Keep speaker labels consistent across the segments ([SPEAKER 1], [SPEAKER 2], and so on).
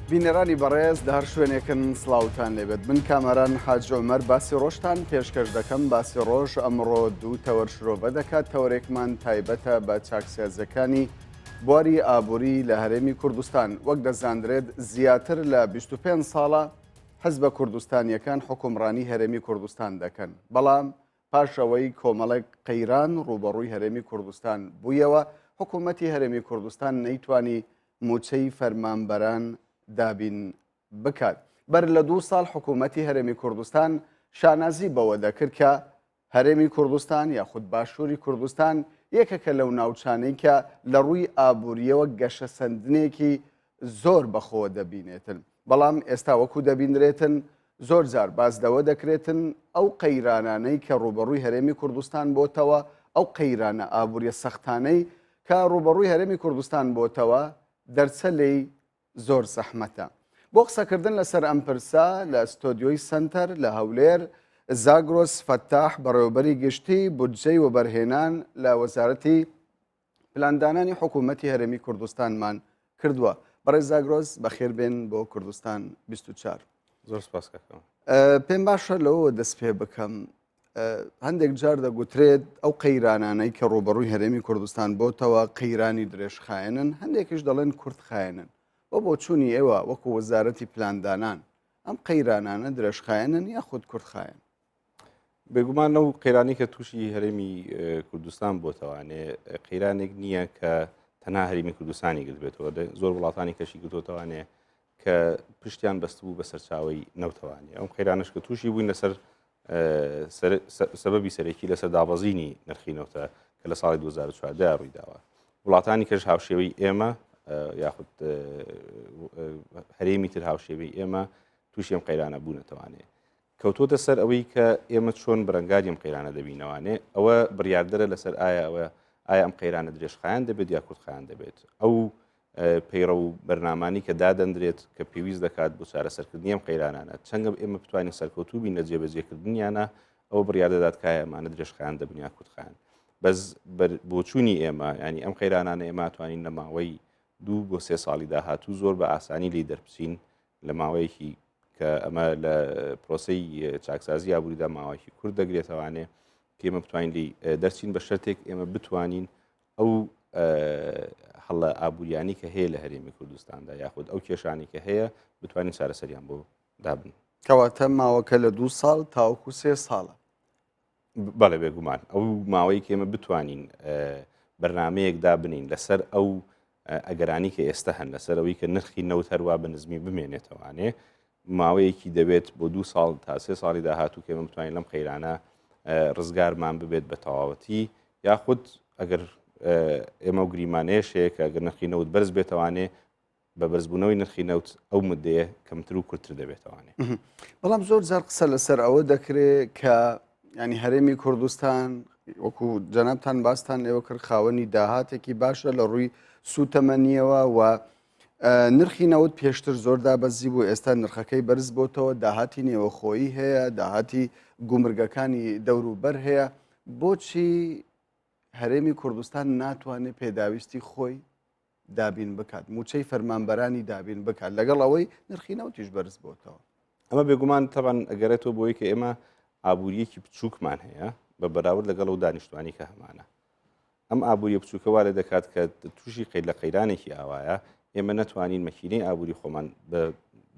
[SPEAKER 1] بینەرانی بەڕێز لە هەر شوێنێکن سڵاوتان لێبێت من کامەران حاج عومەر باسی ڕۆژتان پێشکەش دەکەم. باسی ڕۆژ ئەمڕۆ دوو تەوەرشرۆڤە دەکات. تەورێکمان تایبەتە بە چاکسێزەکانی بواری ئابووری لە هەرێمی کوردستان. وەک دەزاندرێت زیاتر لە 25 ساڵە حزبە کوردستانیەکان حکومڕانی هەرێمی کوردستان دەکەن، بەڵام پاشەوەی کۆمەڵێک قەیران ڕوبەڕووی هەرێمی کوردستان بوویەوە حکوومەتی هەرێمی کوردستان نەیتوانی موچەی فەرمانبەران دابین بکات. بەر لە 2 ساڵ حکوومەتی هەرێمی کوردستان شانازی بەوە دەکرد کە هەرێمی کوردستان یاخود باشووری کوردستان یەکێکە لەو ناوچانەی کە لە ڕووی ئابووریەوە گەشە سەندنێکی زۆر بەخۆوە دەبینێتن، بەڵام ئێستا وەکو دەبینرێتن زۆر جار بازدەوە دەکرێتن ئەو قەیرانانەی کە ڕوبەڕووی هەرێمی کوردستان بۆتەوە، ئەو قەیرانە ئابووریە سەختانەی کە ڕوبەڕووی هەرێمی کوردستان بۆتەوە دەرچە لێی زۆر زەحمەتە. بۆ قسەکردن لەسەر ئەم پرسە لە ستۆدیۆی سنتەر لە هەولێر زاگرۆس فەتاح بەڕێوەبەری گشتی بودجەی وەبەرهێنان لە وەزارەتی پلاندانانی حکوومەتی هەرێمی کوردستانمان کردووە. بەڕێز زاگرۆس بەخێر بێن بۆ کوردستان 24.
[SPEAKER 2] زۆر سپاس کاکەم.
[SPEAKER 1] پێم باشە لەوە دەست پێ بکەم. هەندێک جار دەگوترێت ئەو قەیرانانەی کە ڕوبەڕووی هەرێمی کوردستان بۆتەوە قەیرانی درێژخایەنن، هەندێکیش دەڵێن کورد خایەنن. بۆ چوونی ئێوە وەکو وەزارەتی پلاندانان ئەم قەیرانانە درێژخایەنن یاخود کوردخایەن؟
[SPEAKER 2] بێگومان ئەو قەیرانی کە تووشی هەرێمی کوردستان بۆتەوانێ قەیرانێک نییە کە تەنها هەرێمی کوردستانی گرت بێتەوە. زۆر وڵاتانی کەشی گرتوتەوانێ کە پشتیان بەستبوو بە سەرچاوی نەوتەوانێ. ئەم قەیرانش کە تووشی بووین لەسەر سەبەبی سەرەکی لەسەر دابەزینی نرخی نەوتە کە لە ساڵی 2014 ڕوویداوە. وڵاتانی کەش هاوشێوەی ئێمە یاخود هەرێمی تر هاوشێوەی ئێمە تووشی ئەم قەیرانە بوونەتەوانێ. کەوتۆتە سەر ئەوەی کە ئێمە چۆن بەرەنگاری ئەم قەیرانە دەبینەوانێ، ئەوە بڕیاردەرە لەسەر ئایا ئەم قەیرانە درێژخایەن دەبێت یا کوردخایەن دەبێت. ئەو پەیڕە و بەرنامانی کە دادەندرێت کە پێویست دەکات بۆ چارەسەرکردنی ئەم قەیرانانە چەندە ئێمە بتوانین سەرکەوتوو بین لە جێبەجێکردنیانە، ئەوە بڕیاردەدات کایە ئەمانە درێژخایەن دەبن یا کوردخایەن. بەس بۆچوونی ئێمە ینی ئەم قەیرانانە ئێمە توانین لە ماوەی 2 بۆ 3 ساڵی داهاتوو زۆر بە ئاسانی لی دەربچین لە ماوەیەکی کە ئەمە لە پرۆسەی چاکسازی ئابووریدا ماوەیەکی کورت دەگرێتەوانێ کە ئێمە بتوانین لی دەرچین بە شەرتێک ئێمە بتوانین ئەو هەڵە ئابووریانی کە هەیە لە هەرێمی کوردستاندا یاخود ئەو کێشانی کە هەیە بتوانین چارەسەریان بۆ دابن.
[SPEAKER 1] کەواتە ماوەکە لە 2 ساڵ تاوەکو 3 ساڵە.
[SPEAKER 2] بەڵێ بێگومان ئەو ماوەی کە ئێمە بتوانین بەرنمەیەک دابنین لەسەر ئەو ئەگەرانی کە ئێستا هەن لەسەر ئەوەی کە نرخی نەوت هەروە بە نزمی بمێنێتەوانێ، ماوەیەکی دەبێت بۆ 2 ساڵ تا 3 ساڵی داهاتوو کە ئێمە بتوانین لەم قەیرانە ڕزگارمان ببێت بە تەواوەتی، یاخود ئەگەر ئێمە و گریمانەیەشەیە کە ئەگەر نرخی نەوت بەرز بێتەوانێ بە بەرزبوونەوەی نرخی نەوت ئەو مدەیە کەمتر و کورتتر دەبێتەوانێ.
[SPEAKER 1] بەڵام زۆر جار قسە لەسەر ئەوە دەکرێت کە ینی هەرێمی کوردستان وەکو جەنابتان باستان لێوە کرد خاوەنی داهاتێکی باشە لە ڕووی سوتەمەنیەوە و نرخی نەوت پێشتر زۆر دابەزی بوو، ئێستا نرخەکەی بەرز بۆتەوە، داهاتی نێوەخۆیی هەیە، داهاتی گومرگەکانی دەوروبەر هەیە. بۆچی هەرێمی کوردستان ناتوانێت پێداویستی خۆی دابین بکات، موچەی فەرمانبەرانی دابین بکات لەگەڵ ئەوەی نرخی نەوتیش بەرز بۆتەوە؟
[SPEAKER 2] ئەمە بێگومان تەبەن ئەگەرێتەوە بۆی کە ئێمە ئابووریەکی بچووکمان هەیە بە بەراورد لەگەڵ و دانیشتوانی کە هەمانە. ئەم ئابووریە بچووکەوا لێ دەکات کە تووشی لە قەیرانێکی ئاوایە ئێمە نەتوانین مەکینەی ئابووری خۆمان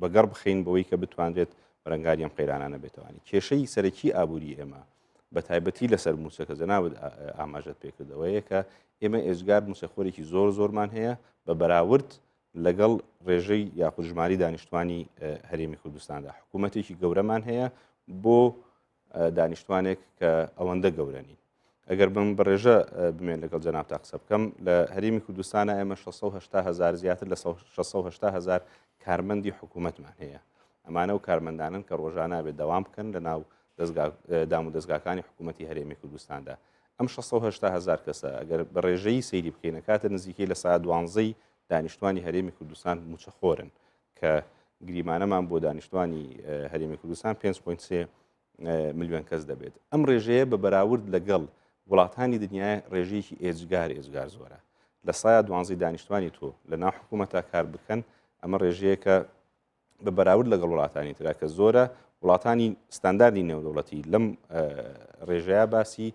[SPEAKER 2] بەگەڕ بخەین بەوەی کە بتوانرێت بەرەنگاری ئەم قەیرانانە بێتەوانی. کێشەی سەرەکی ئابووری ئێمە بە تایبەتی لەسەر موچەکە جەنابەت ئاماژەت پێکردەوەیە کە ئێمە ئێجگار موچەخۆرێکی زۆر زۆرمان هەیە بە بەراورد لەگەڵ ڕێژەی یاخود ژماری دانیشتوانی هەرێمی کوردستاندا. حکوومەتێکی گەورەمان هەیە بۆ دانیشتوانێک کە ئەوەندە گەورەنین. ئەگەر بم بەڕێژە بمێن لەگەڵ جەنابتا قسە بکەم، لە هەرێمی کوردستانە ئێمە 680,000 زیاتر لە 680,000 کارمەندی حکوومەتمان هەیە. ئەمانە و کارمەندانن کە ڕۆژانە بێت دەوام بکەن لە ناو دام و دەستگاکانی حکوومەتی هەرێمی کوردستاندا. ئەم 680,000 کەسە ئەگەر بە ڕێژەی سەیری بکەینە کاتە نزیکەی لە ساعت 12 دانیشتوانی هەرێمی کوردستان موچەخۆرن کە گریمانەمان بۆ دانیشتوانی هەرێمی کوردستان 5.3 ملیۆن کەس دەبێت. ئەم ڕێژەیە بە بەراورد لەگەڵ وڵاتانی دنیای ڕێژەیەکی ئێجگار زۆرە. لە سایە 12 دانیشتوانی تۆ لە ناو حکوومەتە کار بکەن، ئەمە ڕێژەیە کە بە بەراورد لەگەڵ وڵاتانی ترا کە زۆرە وڵاتانی ستانداردی نێودەوڵەتی لەم ڕێژەیە باسی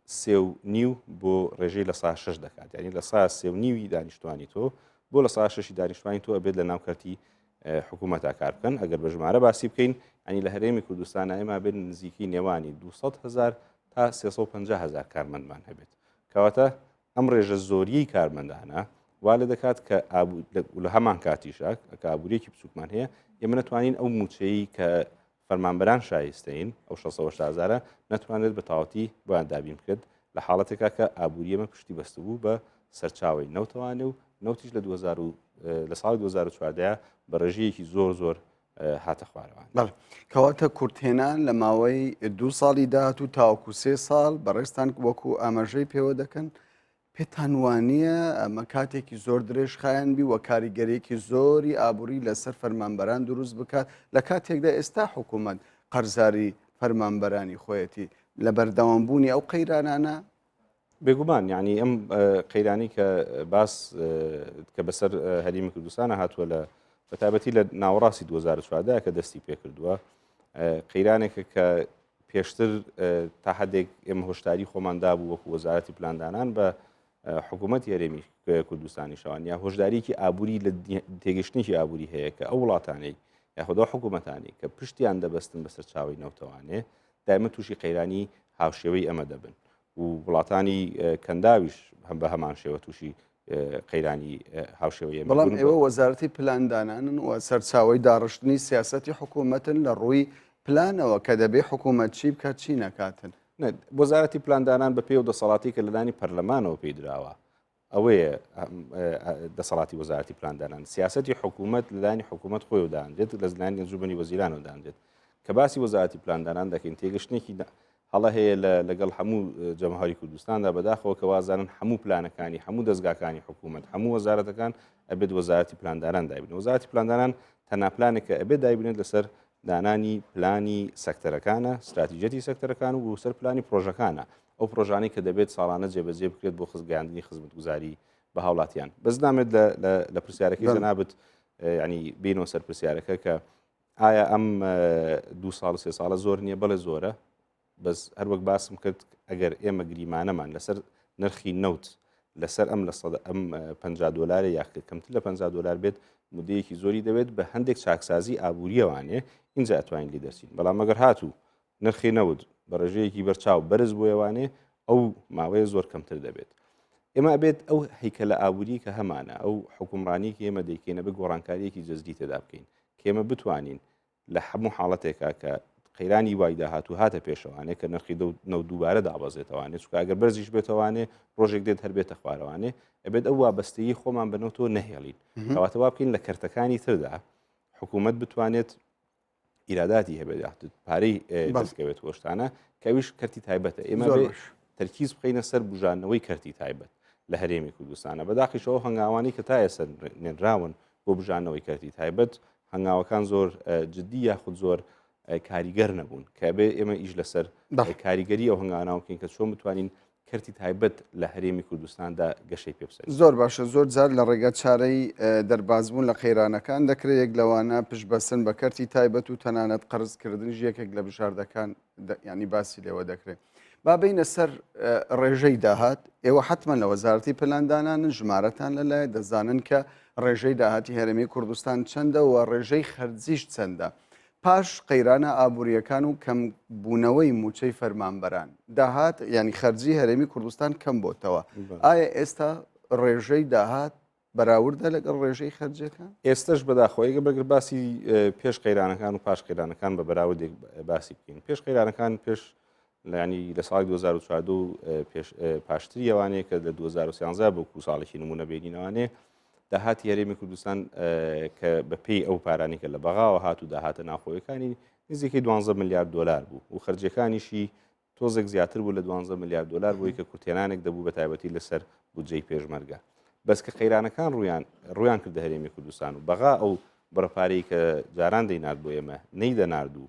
[SPEAKER 2] 3.5 بۆ ڕێژەی لە سا 6 دەکات، ینی لە سا 3.5 دانیشتوانی تۆ بۆ لە سا 6 دانیشتوانی تۆ ئەبێت لە ناوکەتی حکوومەتا کار بکەن. ئەگەر بە ژمارە باسی بکەین ئەنی لە هەرێمی کوردستان ئێمە بێت نزیکی نێوانی 200,000 تا 350,000 کارمەندمان هەبێت. کەواتە ئەم ڕێژە زۆریی کارمەندانە وا لە دەکات کە لە هەمان کاتیشە کە ئابوووریەکی بچووکمان هەیە ئێمە نەتوانین ئەو موچەیە کە فەرمانبەران شایستەین ئەو 600,000 نەتوانێت بە تاوەتی بۆیان دابین کرد لە حاڵەتێکا کە ئابووریەمە پشتی بەستە بوو بە سەرچاوی نەوتەوانێ و نەوتیش لە ساڵی 2014 بە ڕێژەیەکی زۆر هاتە خوارەوە.
[SPEAKER 1] کەواتە کورتهێنان لە ماوەی 2 ساڵی داهات و تاوەکو 3 ساڵ بەڕێستان وەکو ئاماژەی پێوە دەکەن پێتان وانە ئەمە کاتێکی زۆر درێژ خایەن بی وە کاریگەرێکی زۆری ئابووری لەسەر فەرمانبەران دروست بکات لە کاتێکدا ئێستا حکوومەت قەرزاری فەرمانبەرانی خۆیەتی لە بەردەوامبوونی ئەو قەیرانانە
[SPEAKER 2] بێگومان یعنی ئەم قەیرانی کە باس کە بەسەر هەرێمی کوردستانە هاتووە لە بەتابەتی لە ناوەڕاستی 2014 کە دەستی پێ کردووە قەیرانێکە کە پێشتر تا حدێک ئێمە هۆشداری خۆماندا بوو وەکو وەزارەتی پلاندانان بە حکوومەتی هەرێمی کوردستانی شەوان یا هۆشداریکی ئابووری لە تێگەشتنیی ئابووری هەیە کە ئەو وڵاتانەی یاخدا حکوومەتانی کە پشتیان دەبەستن بەسەر چاوی نەوتەوانێ دایمە تووشی قەیرانی هاوشێوەی ئەمە دەبن و وڵاتانی کەنداویش هەم بە هەمان شێوە تووشی قەیرانی هاوشێوەیە.
[SPEAKER 1] بەڵام ئێوە وەزارەتی پلاندانانن و سەرچاوی داڕشتنی سیاسەتی حکوومەتن لە ڕووی پلانەوە کە دەبێ حکوومەت چی بکات چی نەکاتن.
[SPEAKER 2] وەزارەتی پلاندانان بە پێ و دەسەڵاتی کە لەلانی پەرلەمانەوە پێدراوە ئەوەیە دەسەڵاتی وەزارەتی پلاندانان سیاسەتی حکوومەت لەلانی حکوومەت خۆی و داندێت لە زلانی ئەنجومەنی وەزیرانەوە داندێت کە باسی وەزارەتی پلاندانان دەکەین تێگەشتێکی هەڵە هەیە لەگەڵ هەموو جەمهوری کوردستاندا بەداخەوە کە وازانن هەموو پلانەکانی هەموو دەستگاکانی حکوومەت هەموو وەزارەتەکان ئەبێت وەزارەتی پلاندانان دایبن. وەزارەتی پلاندانان تەنها پلانێکە ئەبێت دایبنێت لەسەر دانانی پلانی سەکتەرەکانە استراتیژەتی سەکتەرەکان و سەر پلانی پرۆژەکانە ئەو پرۆژانەی کە دەبێت ساڵانە جێبەجێ بکرێت بۆ خزمگەاندنی خزمەتگوزاری بە هاوڵاتیان. بەس نامێت لە پرسیارەکەی جەنابەت ینی بینەوە سەر پرسیارەکە کە ئایا ئەم 2 ساڵ 3 ساڵە زۆر نییە بەڵێ زۆرە بەس هەروەک باسم کرد ئەگەر ئێمە گریمانەمان لەسەر نرخی نەوت لەسەر ئەم $50 یاخ کەمتر لە $50 بێت مودەیەکی زۆری دەوێت بە هەندێک چاکسازی ئابوووریەوانێ اینجا ئەتوانین لی دەرچین. بەڵام ئەگەر هاتوو نرخی نەوت بە ڕێژەیەکی بەرچاو بەرز بۆیەوانێ ئەو ماوەیە زۆر کەمتر دەبێت. ئێمە ئەبێت ئەو هەیکەلە ئابووری کە هەمانە ئەو حکومڕانیکی ئێمە دەیکەینە بە گۆڕانکاریەکی جەزدی تێدا بکەین کە ئێمە بتوانین لە هەموو حاڵەتێکا کە قەیرانی وایدا هاتوو هاتە پێشەوانێ کە نرخی نەوت دووبارە دابەزێتەوانێت چونکە ئەگەر بەرزیش بێتەوانێ ڕۆژێک دێت هەر بێتە خوارەوانێ ئەبێت ئەو وابەستەیی خۆمان بنەوتەوە نەهێڵین کەواتە وا بکەین لە کەرتەکانی تردا حکوومەت بتوانێت ئیراداتی هەبێت پارەی دەستکەوێت وەشتانە کەویش کەرتی تایبەتە. ئێمە تەرکیز بخەینە سەر بژانەوەی کەرتی تایبەت لە هەرێمی کوردستانە بەداخیشەوە هەنگاوانی کە تا ئێستا نێنراون بۆ بژانەوەی کەرتی تایبەت هەنگاوەکان زۆر جددی یاخود زۆر کاریگەر نەبوون کە بێ ئێمە ئیش لەسەر کاریگەری ئەو هەنگاوانەوە بکەین کە چۆن بتوانین کەرتی تایبەت لە هەرێمی کوردستاندا گەشەی پێ بسەین.
[SPEAKER 1] زۆر باشە زۆر جار لە ڕێگە چارەی دەربازبوون لە قەیرانەکان دەکرێت یەک لەوانە پشتبەستن بە کەرتی تایبەت و تەنانەت قەرزکردنیش یەکێک لە بژاردەکان ینی باسی لێوە دەکرێت. با بینە سەر ڕێژەی داهات ئێوە حتمما لە وەزارەتی پلاندانانن ژمارەتان لەلایە دەزانن کە ڕێژەی داهاتی هەرێمی کوردستان چەندە و ڕێژەی خەرجیش چەندە. پاش قەیرانە ئابوووریەکان و کەم بوونەوەی موچەی فەرمانبەران داهات ینی خەرجی هەرێمی کوردستان کەم بۆتەوە. ئایا ئێستا ڕێژەی داهات بەراوردە لەگەڵ ڕێژەی خەرجەکان؟
[SPEAKER 2] ئێستش بەداخۆیگە بەگەر باسی پێش قەیرانەکان و پاش قەیرانەکان بە بەراوردێک باسی بکەین. پێش قەیرانەکان پێش ینی لە ساڵی 2014 پاشتری ئەوانەیە کە لە 2013 بۆ ساڵێکی نمونە بینینەوانێ داهاتی هەرێمی کوردستان کە بەپێی ئەو پارانی کە لە بەغاوە هات و داهاتە ناوخۆیەکانی نزیکەی $12 ملیار بوو و خەرجەکانیشی تۆزێک زیاتر بوو لە $12 ملیار بۆی کە کورتێنانێک دەبوو بە تایبەتی لەسەر بودجەی پێشمەرگە. بەس کە قەیرانەکان ڕویان کردە هەرێمی کوردستان و بەغا ئەو بڕەپارەی کە جاران دەینات بۆ ئێمە نەیدەناردوو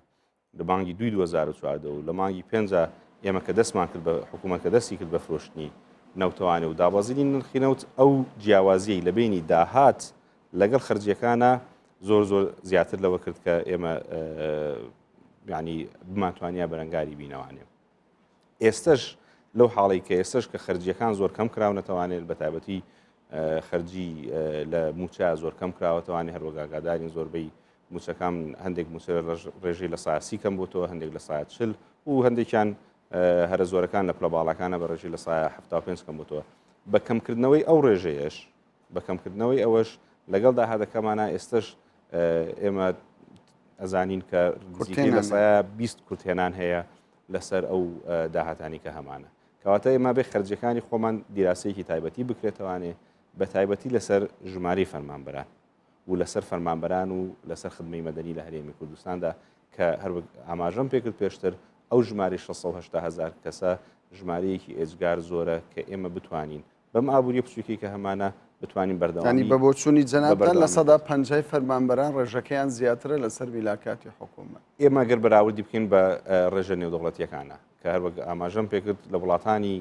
[SPEAKER 2] لە مانگی 2014 و لە مانگی 5 ئێمە کە دەستمان کرد بە حکوومەت کە دەستی کرد بە فرۆشتنی نەوتەوانێ و دابەزینی نرخی نەوت ئەو جیاوازیەی لە بینی داهات لەگەڵ خەرجیەکانە زۆر زیاتر لەوە کرد کە ئێمە ینی بماتوانیا بەرەنگاری بینەوانێ. ئێستش لەو حاڵی کە ئێستش کە خەرجیەکان زۆر کەم کراونەتەوانێت بە تایبەتی خەرجی لە موچە زۆر کەم کراوەتەوانێت هەروەگاگادارین زۆربەی موچەکان هەندێک موچە ڕێژەی لە ساسی کەم بۆتەوە هەندێک لە ساعت چل و هەندێکیان هەرە زۆرەکان لە پلەباڵەکانە بە ڕێژی لە سایە 75 کەم بۆتەوە. بەکەمکردنەوەی ئەو ڕێژەیەش بەکەمکردنەوەی ئەوەش لەگەڵ داهاتەکەمانە ئێستش ئێمە ئەزانین کە لە سایە 20 کورتێنان هەیە لەسەر ئەو داهاتانی کە هەمانە. کەواتە ئێمە بێ خەرجەکانی خۆمان دیراسەیەکی تایبەتی بکرێتەوانێ بە تایبەتی لەسەر ژماری فەرمانبەران و لەسەر فەرمانبەران و لەسەر خدمەی مەدەنی لە هەرێمی کوردستاندا کە هەر ئاماژەم پێکرد پێشتر ئەو ژماری 680,000 کەسە ژمارەیەکی ئێجگار زۆرە کە ئێمە بتوانین بەم ئابووری بچووکی کە هەمانە بتوانین بەردەوام
[SPEAKER 1] بە بۆچوونی جەنابان لە 150 فەرمانبەران ڕێژەکەیان زیاترە لەسەر ویلاکاتی حکوومەت.
[SPEAKER 2] ئێمە گەر بەراوردی بکەین بە ڕێژە نێودەوڵەتیەکانە کە هەروەک ئاماژەم پێکرد لە وڵاتانی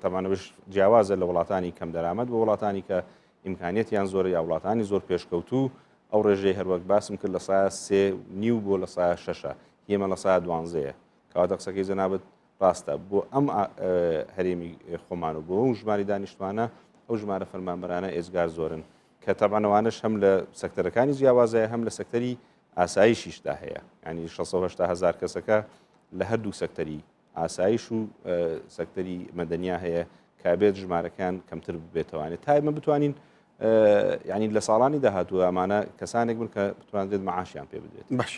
[SPEAKER 2] تەمانەوەش جیاوازە لە وڵاتانی کەم دەرامەت بە وڵاتانی کە ئیمکانیەتیان زۆر یا وڵاتانی زۆر پێشکەوتوو ئەو ڕێژەی هەروەک باسم کرد لە سایە 3.5 بۆ لە سایە 6 ئێمە لە سایە 12 کەواتە قسەکەی جەنابەت ڕاستە بۆ ئەم هەرێمی خۆمان و بۆ ئەو ژماری دانیشتوانە ئەو ژمارە فەرمانبەرانە ئێزگار زۆرن کە تەبانەوانش هەم لە سەکتەرەکانی جیاوازەیە هەم لە سەکتەری ئاساییشیشدا هەیە ینی 680,000 کەسەکە لە هەردوو سەکتەری ئاسایش و سەکتەری مەدەنیا هەیە کابێت ژمارەکان کەمتر بێتوانێت تایمە بتوانین ینی لە ساڵانی داهاتوو ئەمانە کەسانێک بن کە بتوانێت معاشیان پێ بدرێت.
[SPEAKER 1] باش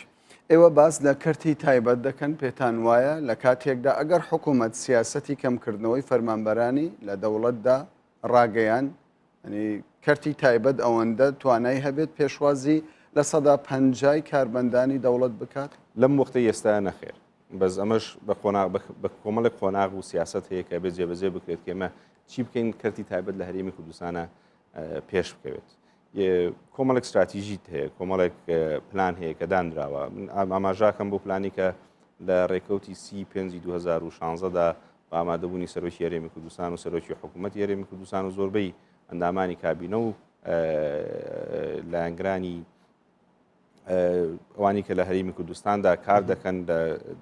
[SPEAKER 1] ئێوە باس لە کەرتی تایبەت دەکەن پێتان وایە لە کاتێکدا ئەگەر حکوومەت سیاسەتی کەمکردنەوەی فەرمانبەرانی لە دەوڵەتدا ڕاگەیان ینی کەرتی تایبەت ئەوەندە توانای هەبێت پێشوازی لە 150 کاربەندانی دەوڵەت بکات
[SPEAKER 2] لەم وەختەی ئێستا نەخێر بەس ئەمەش بە کۆمەڵێک قۆناغ و سیاست هەیە کە بێت جێبەجێ بکرێت کە ئێمە چی بکەین کەرتی تایبەت لە هەرێمی کوردستانە پێش بکەوێت. کۆمەڵێک استراتیژیت هەیە کۆمەڵێک پلان هەیە کە دانراوە ئاماژاکەم بۆ پلانی کە لە ڕێکەوتی 2016دا بە ئامادەبوونی سەرۆکی هەرێمی کوردستان و سەرۆکی حکوومەتی هەرێمی کوردستان و زۆربەی ئەندامانی کابینە و لایەنگرانی ئەوانی کە لە هەرێمی کوردستاندا کار دەکەن لە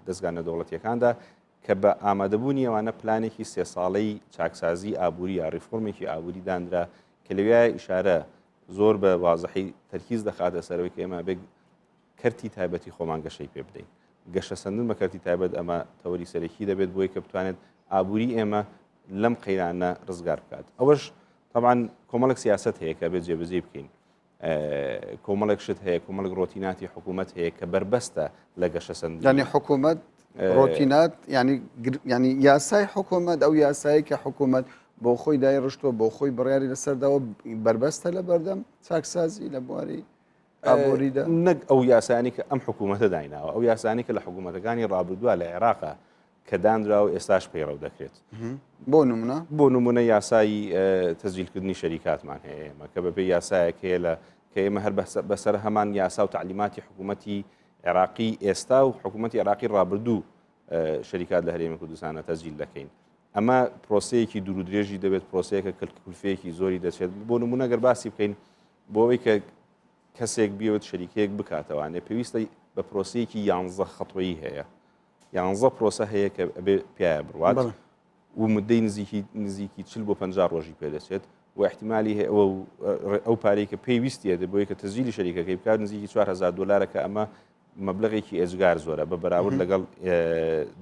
[SPEAKER 2] دەستگانە دەوڵەتیەکاندا کە بە ئامادەبوونی ئەوانە پلانێکی 3 ساڵەی چاکسازی ئابووری یا ڕیفۆرمێکی ئابووری دانرا کە لەوێ ئیشارە زۆر بە وازەحی تەرکیز دەخاتە سەرەوەی کە ئێمە بێ کەرتی تایبەتی خۆمان گەشەی پێ بدەین. گەشە سەندن بە کەرتی تایبەت ئەمە تەوەری سەرەکی دەبێت بۆی کە بتوانێت ئابووری ئێمە لەم قەیرانە ڕزگار بکات. ئەوەش طبعاً کۆمەڵێک سیاست هەیە کە بێت جێبەجێ بکەین. کۆمەڵێک شت هەیە کۆمەڵێک ڕۆتیناتی حکوومەت هەیە کە بربەستە لە گەشە سەندن.
[SPEAKER 1] ینی حکوومەت ڕۆتینات ینی یاسای حکوومەت ئەو یاسایی کە حکوومەت بۆ خۆی دای ڕشتووە بۆ خۆی بڕیاری لەسەرداوە بربەستە لە بەردەم چاکسازی لە بواری ئابووریدا
[SPEAKER 2] نەک ئەو یاسانی کە ئەم حکوومەتە دایناوە ئەو یاسانی کە لە حکوومەتەکانی ڕابردووە لە عێراقا کە دانراوە ئێستاش پەیڕەو دەکرێت. بۆ نمونە یاسایی تەسجیلکردنی شەریکاتمان هەیە ئێمە کە بەبێ یاسایەک هەیە لە کە ئێمە هەر بەسەر هەمان یاسا و تعلیماتی حکوومەتی عێراقی ئێستا و حکوومەتی عێراقی ڕابردوو شەریکات لە هەرێمی کوردستانە تەسجیل دەکەین. ئەمە پرۆسەیەکی دوور و درێژی دەبێت پرۆسەیەکە کلفەیەکی زۆری دەچێت بۆ نمونە گەر باسی بکەین بۆ ئەوەی کە کەسێک بیوت شەریکەیەک بکاتەوانێ پێویستە بە پرۆسەیەکی 11 خەتوەیی هەیە 11 پرۆسە هەیە کە ئەبێ پیاە بڕوات و مدەی نزیکی 40 بۆ 50 ڕۆژی پێدەچێت و احتیمالی هەیە ئەو پارەی کە پێویستیە دەبێت کە تەسجیلی شەریکەکەی بکات نزیکی 4,000 دلار کە ئەمە مەبلغێکی ئێجگار زۆرە بە بەراورد لەگەڵ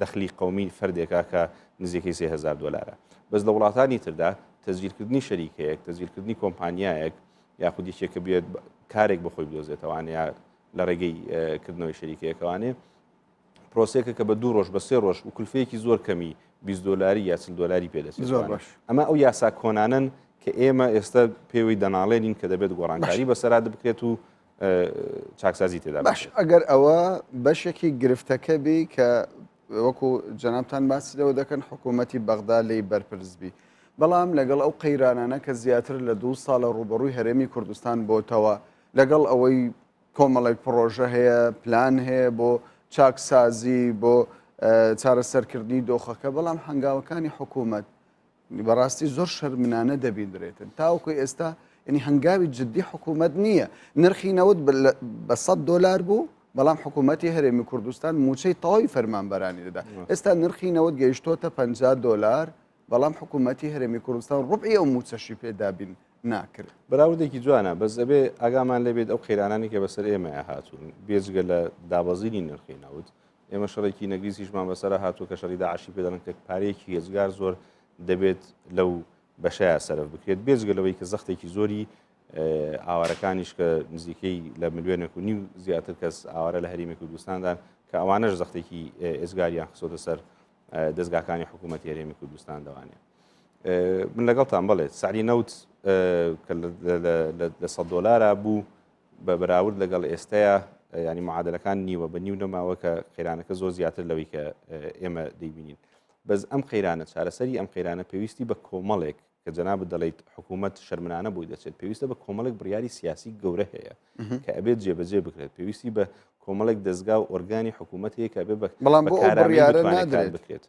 [SPEAKER 2] دەخلی قەومی فەردێکا کە نزیکەی 3,000 دلارە. بەس لە وڵاتانی تردا تەسجیلکردنی شەریکەیەک تەسجیلکردنی کۆمپانیایەک یاخود یەکێک کە بێت کارێک بەخۆی بدۆزێتەوانەیە لە ڕێگەی کردنەوەی شەریکەیەکەوانێ پرۆسێکە کە بە 2 ڕۆژ بە 3 ڕۆژ و کلفەیەکی زۆر کەمی 20 دلاری یا 40 دلاری پێدەچێت. ئەمە ئەو یاسا کۆنانن کە ئێمە ئێستا پێوەی دەناڵێنین کە دەبێت گۆڕانکاری بەسەرا بکرێت و چاکسازی تێدا
[SPEAKER 1] باش ئەگەر ئەوە بەشێکی گرفتەکە بی کە وەکو جەنابتان باسی لەوە دەکەن حکوومەتی بەغدا لی بەرپرسبی بەڵام لەگەڵ ئەو قەیرانانە کە زیاتر لە 2 ساڵە ڕوبەڕووی هەرێمی کوردستان بۆتەوە لەگەڵ ئەوەی کۆمەڵێک پرۆژە هەیە پلان هەیە بۆ چاکسازی بۆ چارەسەرکردنی دۆخەکە بەڵام هەنگاوەکانی حکوومەت بەڕاستی زۆر شەرمنانە دەبیندرێتن تاوەکو ئێستا ینی هەنگاوی جددی حکوومەت نییە نرخی نەوت بە $100 بوو بەڵام حکوومەتی هەرێمی کوردستان موچەی تەواوی فەرمانبەرانی دەدا ئێستا نرخی نەوت گەیشتۆتە $50 بەڵام حکوومەتی هەرێمی کوردستان ڕوبعی ئەو موچەشی پێدابین ناکرد
[SPEAKER 2] بەراوردێکی جوانە بەس دەبێ ئاگامان لەبێت ئەو قەیرانانی کە بەسەر ئێمە هاتوون بێجگە لە دابەزینی نرخی نەوت ئێمە شەڕێکی نەگریزیشمان بەسەر هاتووە کە شەڕی داعشی پێدەڵن کە پارەیەکی هێزگار زۆر دەبێت لەو بەشەیە سەرف بکرێت بێجگە لەوەی کە زەختێکی زۆری ئاوارەکانیش کە نزیکەی لە ملیۆنێک و نیو زیاتر کەس ئاوارە لە هەرێمی کوردستاندان کە ئەوانەش زەختێکی ئێزگاریان خسۆتە سەر دەستگاکانی حکوومەتی هەرێمی کوردستان دەوانێت من لەگەڵتان بڵێت سعری نەوت کە لە $100 بوو بە بەراورد لەگەڵ ئێستەیە ینی معادلەکان نیوە بە نیو نەماوە کە قەیرانەکە زۆر زیاتر لەوەی کە ئێمە دەیبینین بەس ئەم قەیرانە چارەسەری ئەم قەیرانە پێویستی بە کۆمەڵێک کە جەناب دەڵێیت حکوومەت شەرمنانە بووی دەچێت پێویستە بە کۆمەڵێک بڕیاری سیاسی گەورە هەیە کە ئەبێت جێبەجێ بکرێت پێویستی بە کۆمەڵێک دەستگا و ئۆرگانی حکوومەت هەیە کە بێت
[SPEAKER 1] بەڵام بۆ ئەو بڕیارە نادرێت
[SPEAKER 2] بکرێت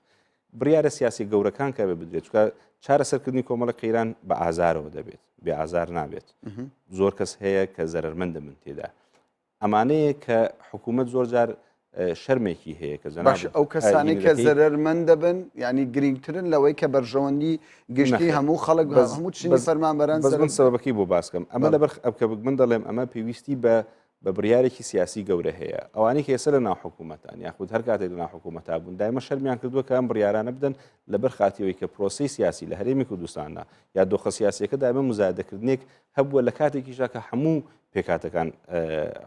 [SPEAKER 2] بڕیارە سیاسی گەورەکان کە بێ بدرێت چکە چارەسەرکردنی کۆمەڵە قەیران بە ئازارەوە دەبێت بێ ئازار نابێت زۆر کەس هەیە کە زەرمەندە من تێدا ئەمانەیە کە حکوومەت زۆر جار شەرمێکی هەیە کە
[SPEAKER 1] باش ئەو کەسانی کە زەرمەند دەبن ینی گرنگترن لەوەی کە بەرژەوەندی گشتی هەموو خەڵک هەموو چنی فەرمانبەران
[SPEAKER 2] بەزمن سەبەکەی بۆ باسکەم ئەمە لەبەر ئەوکە من دەڵێم ئەمە پێویستی بە بڕیارێکی سیاسی گەورە هەیە ئەوانەی کە ئێستا لە ناو حکوومەتان یاخود هەر کاتێک لە ناو حکوومەتا بوون دایمە شەرمیان کردووە کە ئەم بڕیارانە بدەن لەبەر خاتیەوەی کە پرۆسی سیاسی لە هەرێمی کوردستاندا یا دۆخە سیاسیەکە دایمە مزایدەکردنێک هەبووە لە کاتێکیشا کە هەموو پێکاتەکان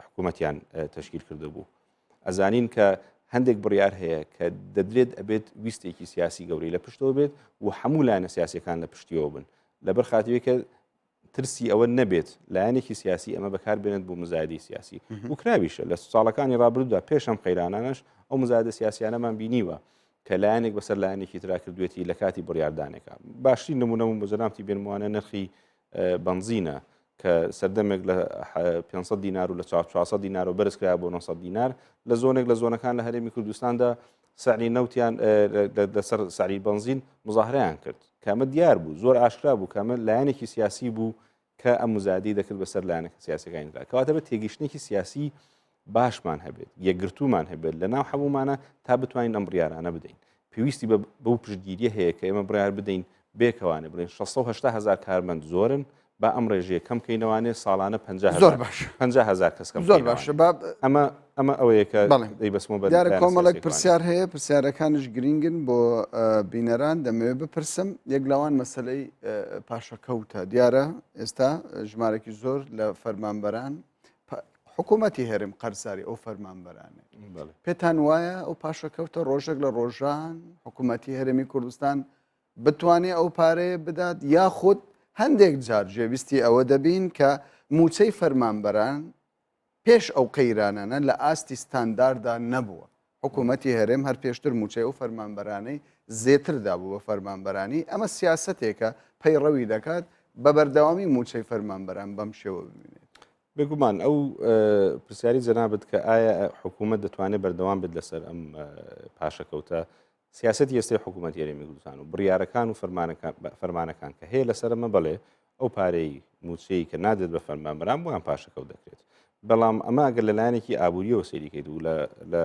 [SPEAKER 2] حکوومەتیان تشکیل کرده بوو ئەزانین کە هەندێک بڕیار هەیە کە دەدرێت ئەبێت ویستێکی سیاسی گەورەی لە پشتەوە بێت و هەموو لایەنە سیاسیەکان لە پشتیەوە بن لەبەر خاتیەوەی کە ترسی ئەوە نەبێت لایەنێکی سیاسی ئەمە بەکاربێنێت بۆ مزایدەی سیاسی و کراویشە لە ساڵەکانی ڕابردوودا پێشەم قەیرانانش ئەو مزایدە سیاسیانەمان بینیوە کە لایەنێک بەسەر لایەنێکی ترا کردوێتی لە کاتی بڕیاردانێکە باشترین نمونەمون بۆ جەنابتی بێنموانە نرخی بنزینە کە سەردەمێک لە 500 دینار و لە 400 دینار و بەرز کرا بۆ 900 دینار لە زۆنێک لە زۆنەکان لە هەرێمی کوردستاندا سعری نەوتیان لەسەر سعری بنزین مزاهرەیان کرد کامە دیار بوو زۆر ئاشکرا بوو کامە لایەنێکی سیاسی بوو کە ئەم مزادی دەکرد بەسەر لایەنێک سیاسەکانیدا کەواتە بە تێگەیشتێکی سیاسی باشمان هەبێت یەکگرتومان هەبێت لە ناو هەمومانە تا بتوانین ئەم بڕیارانە بدەین پێویستی بەو پشتگیریە هەیە کە ئێمە بڕیار بدەین بێکەوانە بڵێن 680,000 کارمەند زۆرن با ئەم ڕێژەیە کەم کەینەوانێ ساڵانە 50,000 کەس کەم
[SPEAKER 1] زۆر باشە
[SPEAKER 2] ئەمە ئەوەیە کە دەیبەسمەوە بە
[SPEAKER 1] دیارە کۆمەڵێک پرسیار هەیە پرسیارەکانش گرنگن بۆ بینەران دەمەوێت بپرسم یەک لەوان مەسلەی پاشەکەوتە دیارە ئێستا ژمارەی زۆر لە فەرمانبەران حکوومەتی هەرێم قەرزاری ئەو فەرمانبەرانە پێتان وایە ئەو پاشەکەوتە ڕۆژێک لە ڕۆژان حکوومەتی هەرێمی کوردستان بتوانێت ئەو پارەیە بدات یاخود هەندێک جار جێویستی ئەوە دەبین کە موچەی فەرمانبەران پێش ئەو قەیرانانە لە ئاستی ستانداردا نەبووە حکوومەتی هەرێم هەر پێشتر موچەی ئەو فەرمانبەرانەی زێتردا بوو بە فەرمانبەرانی ئەمە سیاسەتێکە پەیڕەوی دەکات بە بەردەوامی موچەی فەرمانبەران بەم شێوە ببینێت
[SPEAKER 2] بگومان ئەو پرسیاری جەنابەت کە ئایا حکوومەت دەتوانێت بەردەوام بێت لەسەر ئەم پاشەکەوتە سیاسەتی ئێستای حکوومەتی هەرێمی کوردستان و بڕیارەکان و فەرمانەکان کە هەیە لەسەرمە بڵێ ئەو پارەی موچەی کە نادێت بە فەرمانبەران بۆیان پاشەکەوت دەکرێت بەڵام ئەمە ئەگەر لەلایەنێکی ئابوووریەوە سەیریکەیت و لە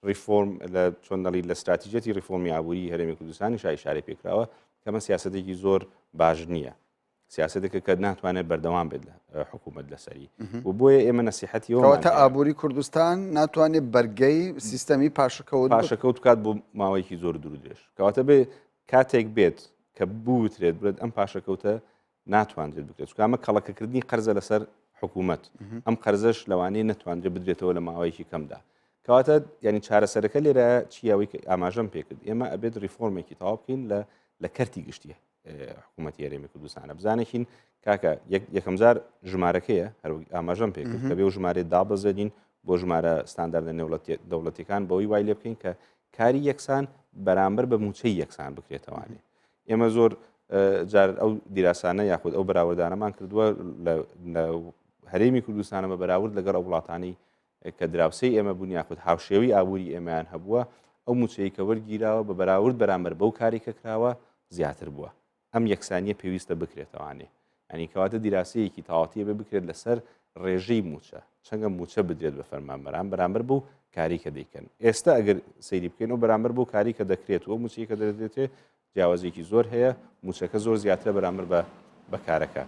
[SPEAKER 2] ریفۆرم لە چۆندەڵی لە استراتیژەتی ریفۆرمی ئابووری هەرێمی کوردستانی ئیشارەی پێکراوە کەمە سیاسەتێکی زۆر باش نییە سیاسەتێکە کە ناتوانێت بەردەوام بێت لە حکوومەت لەسەری و بۆیە ئێمە نەسیحەتیەوە
[SPEAKER 1] تا ئابووری کوردستان ناتوانێت بەرگەی سیستەمی
[SPEAKER 2] پاشەکەوت بکات بۆ ماوەیەکی زۆر دوور درێژ کەواتە بێ کاتێک بێت کە بوترێت برێت ئەم پاشەکەوتە ناتوانێت بکرێت چکامە کەڵەکەکردنی قەرزە لەسەر حکوومەت ئەم قەرزەش لەوانەیە نەتوانێت بدرێتەوە لە ماوەیەکی کەمدا کەواتە ینی چارەسەرەکە لێرە چیاوی ئاماژەم پێکرد ئێمە ئەبێت ریفۆرمێکی تەواو بکەین لە کەرتی گشتیە حکوومەتی هەرێمی کوردستانە بزانێکین کاکە یەکەم جار ژمارەکەیە هەر ئاماژەم پێکرد کە بێ و ژمارە دابەزێنین بۆ ژمارە ستانداردە دەوڵەتیەکان بەوەی وای لێ بکەین کە کاری یەکسان بەرامبەر بە موچەی یەکسان بکرێتەوانێ ئێمە زۆر جار ئەو دیراسانە یاخود ئەو بەراوردانەمان کردووە لە هەرێمی کوردستانە بە بەراورد لەگەڵ ئەو وڵاتانی کە دراوسەی ئێمە بوون یاخود هاوشێوی ئابووری ئێمەیان هەبووە ئەو موچەی کە وەرگیراوە بە بەراورد بەرامبەر بەو کاری کە کراوە زیاتر بووە ئەم یەکسانیە پێویستە بکرێتەوانێ ینی کەواتە دیراسەیەکی تاواتیە بێ بکرێت لەسەر ڕێژەی موچە چەندە موچە بدرێت بە فەرمانبەران بەرامبەر بوو کاری کە دەیکەن ئێستا ئەگەر سەیری بکەین و بەرامبەر بوو کاری کە دەکرێت و موچی کە دەدرێتێ جیاوازێکی زۆر هەیە موچەکە زۆر زیاترە بەرامبەر بە کارەکە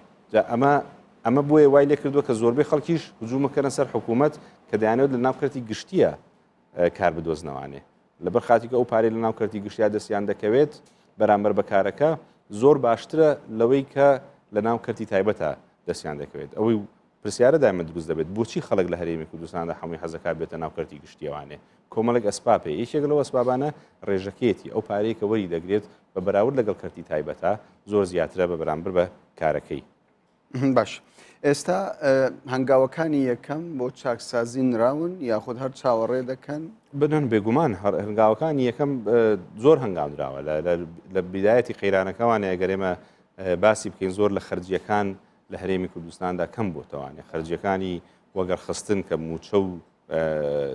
[SPEAKER 2] ئەمە بۆیە وای لێ کردووە کە زۆربەی خەڵکیش هجوومەکەنە سەر حکوومەت کە دەیانێت لە ناوکەرتی گشتیە کار بدۆزنەوانێ لەبەر خاتیکە ئەو پارەی لە ناوکەرتی گشتیا دەستیان دەکەوێت بەرامبەر بە کارەکە زۆر باشترە لەوەی کە لە ناوکەرتی تایبەتە دەستیان دەکەوێت ئەوەی پرسیارە دایمە دروست دەبێت بۆچی خەڵک لە هەرێمی کوردستاندا هەمووی حەزەکە بێتە ناوکەرتی گشتیەوانێ کۆمەڵێک ئەسپاپێ یەکێک لەوە ئەسبابانە ڕێژەکێتی ئەو پارەیە کە وەری دەگرێت بە بەراورد لەگەڵ کەرتی تایبەتە زۆر زیاترە بە بەرامبەر بە کارەکەی
[SPEAKER 1] باش ئێستا هەنگاوەکانی یەکەم بۆ چاکسازی نراون یاخود هەر چاوەڕێ دەکەن
[SPEAKER 2] بنن بێگومان هەنگاوەکانی یەکەم زۆر هەنگاودراوە لە بیدایەتی قەیرانەکەوانە ئەگەرێمە باسی بکەین زۆر لە خەرجیەکان لە هەرێمی کوردستاندا کەم بۆتەوانێ خەرجیەکانی وەگەڕخستن کە موچە و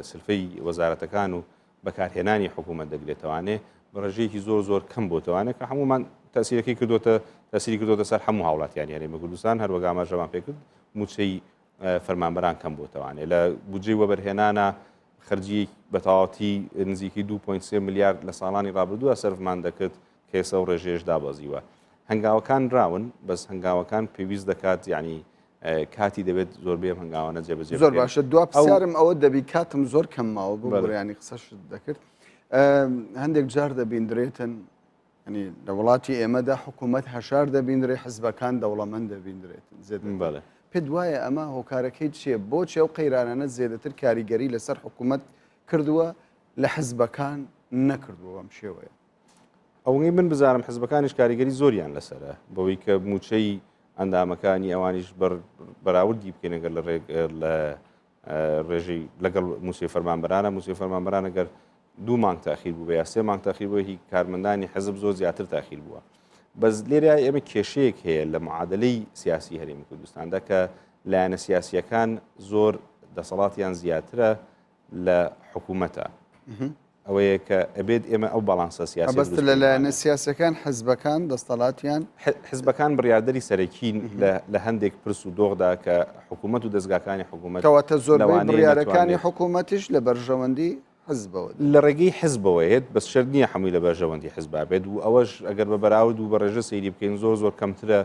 [SPEAKER 2] سلفەی وەزارەتەکان و بەکارهێنانی حکوومەت دەگرێتەوانێ بەڕێژەیەکی زۆر کەم بۆتەوانێت کە هەمومان تاسیرەکەی تاسیری کردوتە سەر هەموو هاوڵاتیانی هەرێمی کوردستان هەر وەگاماژەمان پێ کرد موچەی فەرمانبەران کەم بۆتەوانێت لە بودجەی وەبەرهێنانە خەرجی بە تەواوەتی نزیکی 2.3 میلیارد لە ساڵانی ڕابردووە سەرفمان دەکرد کە ئێستا و ڕێژێش دابەزیوە هەنگاوەکان راون بەس هەنگاوەکان پێویست دەکات یعنی کاتی دەبێت زۆربەی ئەم هەنگاوانە جێبەجێ
[SPEAKER 1] زۆر باشە دوا پرسیارم ئەوە دەبی کاتم زۆر کەم ماوە بۆ بڕیانی قسەش دەکرد هەندێک جار دەبیندرێتن ینی لە وڵاتی ئێمەدا حکوومەت هەشار دەبیندرێ حزبەکان دەوڵەمەند دەبیندرێتن زێدە پێ وایە ئەمە هۆکارەکەی چییە بۆچی ئەو قەیرانانە زێدەتر کاریگەری لەسەر حکوومەت کردووە لە حزبەکان نەکردووە ئەم شێوەیە
[SPEAKER 2] ئەوەی من بزانم حزبەکانیش کاریگەری زۆریان لەسەرە بەوەی کە موچەی ئەندامەکانی ئەوانیش بەراوردی بکەین ئەگەر لە ڕێژەی لەگەڵ موسێ فەرمانبەرانە موسێ فەرمانبەران ئەگەر 2 مانگ تاخیر بوو یا 3 مانگ تاخیر بووە هی کارمەندانی حزب زۆر زیاتر تاخیر بووە بەس لێرە ئێمە کێشەیەک هەیە لە معادلەی سیاسی هەرێمی کوردستاندا کە لایەنە سیاسیەکان زۆر دەسەڵاتیان زیاترە لە حکوومەتە ئەوەیە کە ئەبێت ئێمە ئەو باڵانسە سیاسی
[SPEAKER 1] بەست لەلایەنە سیاسەکان حزبەکان دەسەڵاتیان
[SPEAKER 2] حزبەکان بڕیاردەری سەرەکی لە هەندێک پرس و دۆغدا کە حکوومەت و دەستگاکانی حکوومەت
[SPEAKER 1] کەواتە زۆربەی بڕیارەکانی حکوومەتیش لە بەرژەوەندی حزبەوە
[SPEAKER 2] لە ڕێگەی حزبەوەیت بەس شەر نییە هەمووی لە بەرژەوەندی حزبا بێت و ئەوەش ئەگەر بە بەراورد و بە ڕێژە سەیری بکەین زۆر کەمترە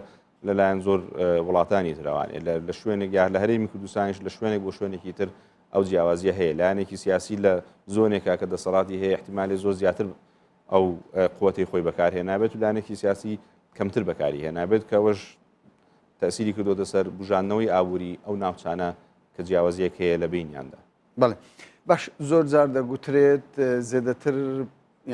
[SPEAKER 2] لەلایەن زۆر وڵاتانی تراوانێت لە شوێنێک یا لە هەرێمی کوردستانیش لە شوێنێک بۆ شوێنێکی تر ئەو جیاوازیە هەیە لایەنێکی سیاسی لە زۆنێکا کە دەسەڵاتی هەیە احتیمالی زۆر زیاتر ئەو قووەتی خۆی بەکارهێنابێت و لایەنێکی سیاسی کەمتر بەکاری هێنابێت کە ئەوەش تەسیری کردوتە سەر بژاندنەوەی ئابووری ئەو ناوچانە کە جیاوازیەک هەیە لە بینیاندا.
[SPEAKER 1] بەڵێ باش زۆر جار دەگوترێت زێدەتر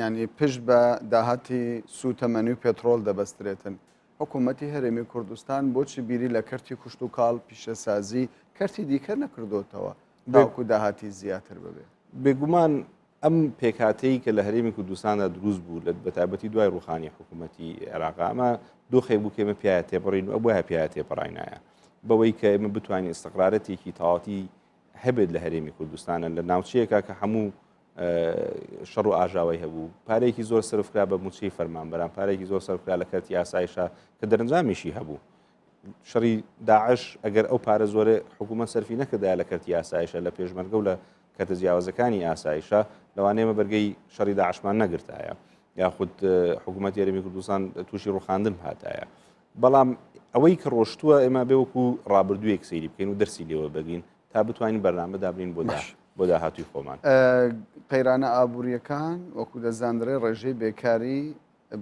[SPEAKER 1] ینی پشت بە داهاتی سوتەمەنی و پێترۆل دەبەسترێتن حکوومەتی هەرێمی کوردستان بۆچی بیری لە کەرتی کوشت و کاڵ پیشەسازی کەرتی دیکە نەکردوتەوە باوکو داهاتی زیاتر ببێ
[SPEAKER 2] بێگومان ئەم پێکاتەی کە لە هەرێمی کوردستاندا دروست بوو لە بەتابەتی دوای ڕوخانی حکوومەتی عێراق ئەمە دۆخێک بوو کە ئێمە پیاە تێپەڕین و ئەوە پیاە تێپەڕاینایە بەوەی کە ئێمە بتوانین ئستقرارەتێکی تەواوەتی هەبێت لە هەرێمی کوردستانە لە ناوچەیەکە کە هەموو شەڕ و ئاژاوی هەبوو پارێکی زۆر سرفکرا بە موچەی فەرمانبەران پارێکی زۆر سەرکرا لە کەرتی ئاسایشە کە دەرەنجامیشی هەبوو شەڕی داعش ئەگەر ئەو پارە زۆرە حکوومەت سەرفی نەکردا لە کەرتی ئاسایشە لە پێشمەرگە و لە کەتە جیاوازەکانی ئاسایشە لەوانەیەمە بەرگەی شەڕی داعشمان نەگرتایە یاخود حکوومەت هەرێمی کوردستان تووشی ڕوخاندن هاتایە بەڵام ئەوەی کە ڕۆشتووە ئێمە بێوەکو ڕابردوویەک سەیری بکەین و دەرسی لێوە بگین تا بتوانین بەرنامە دابرین بۆ داهاتووی خۆمان
[SPEAKER 1] قەیرانە ئابوووریەکان وەکو دەزاندرێ ڕێژەی بێکاری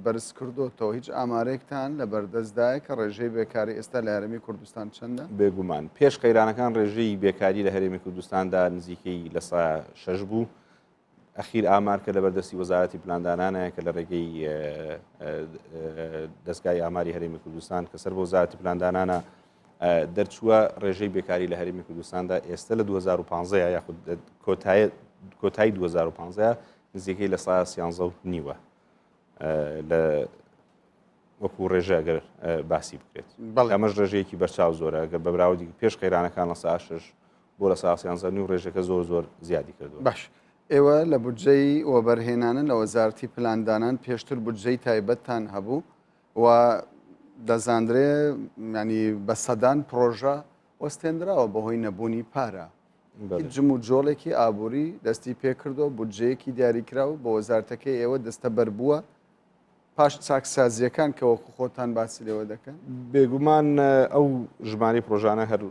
[SPEAKER 1] بەرز کردوتەوە هیچ ئامارێکتان لە بەردەستدایە کە ڕێژەی بێکاری ئێستا لە هەرێمی کوردستان چەندە؟
[SPEAKER 2] بێگومان پێش قەیرانەکان ڕێژەی بێکاری لە هەرێمی کوردستاندا نزیکەی لە 6 بوو ئەخیر ئامارکە لە بەردەستی وەزارەتی پلاندانانەیە کە لە ڕێگەی دەستگای ئاماری هەرێمی کوردستان کە سەر بۆ وەزارەتی پلاندانانە دەرچووە ڕێژەی بێکاری لە هەرێمی کوردستاندا ئێستا لە 2015 یاخود کۆتایی 2015 نزیکەی لە 13.5 لە وەکو ڕێژە ئەگەر باسی بکرێت ئەمەش ڕێژەیەکی بەرچاو زۆرە ئەگەر بە براودی پێش قەیرانەکان لە 6 بۆ لە 13 و ڕێژەکە زۆر زیادی کردووە.
[SPEAKER 1] باش ئێوە لە بودجەی وەبەرهێنانە لە وەزارەتی پلاندانان پێشتر بودجەی تایبەتتان هەبوو و دەزانرێ ینی بە سەدان پرۆژە وەستێنراوە بەهۆی نەبوونی پارە. جم و جۆڵێکی ئابووری دەستی پێکردەوە بودجەیەکی دیاریکراوە بە وەزارەتەکەی ئێوە دەستە بەربووە پاش چاکسازیەکان کە وەکو خۆتان باسی لێوە دەکەن.
[SPEAKER 2] بێگومان ئەو ژماری پرۆژانە هەر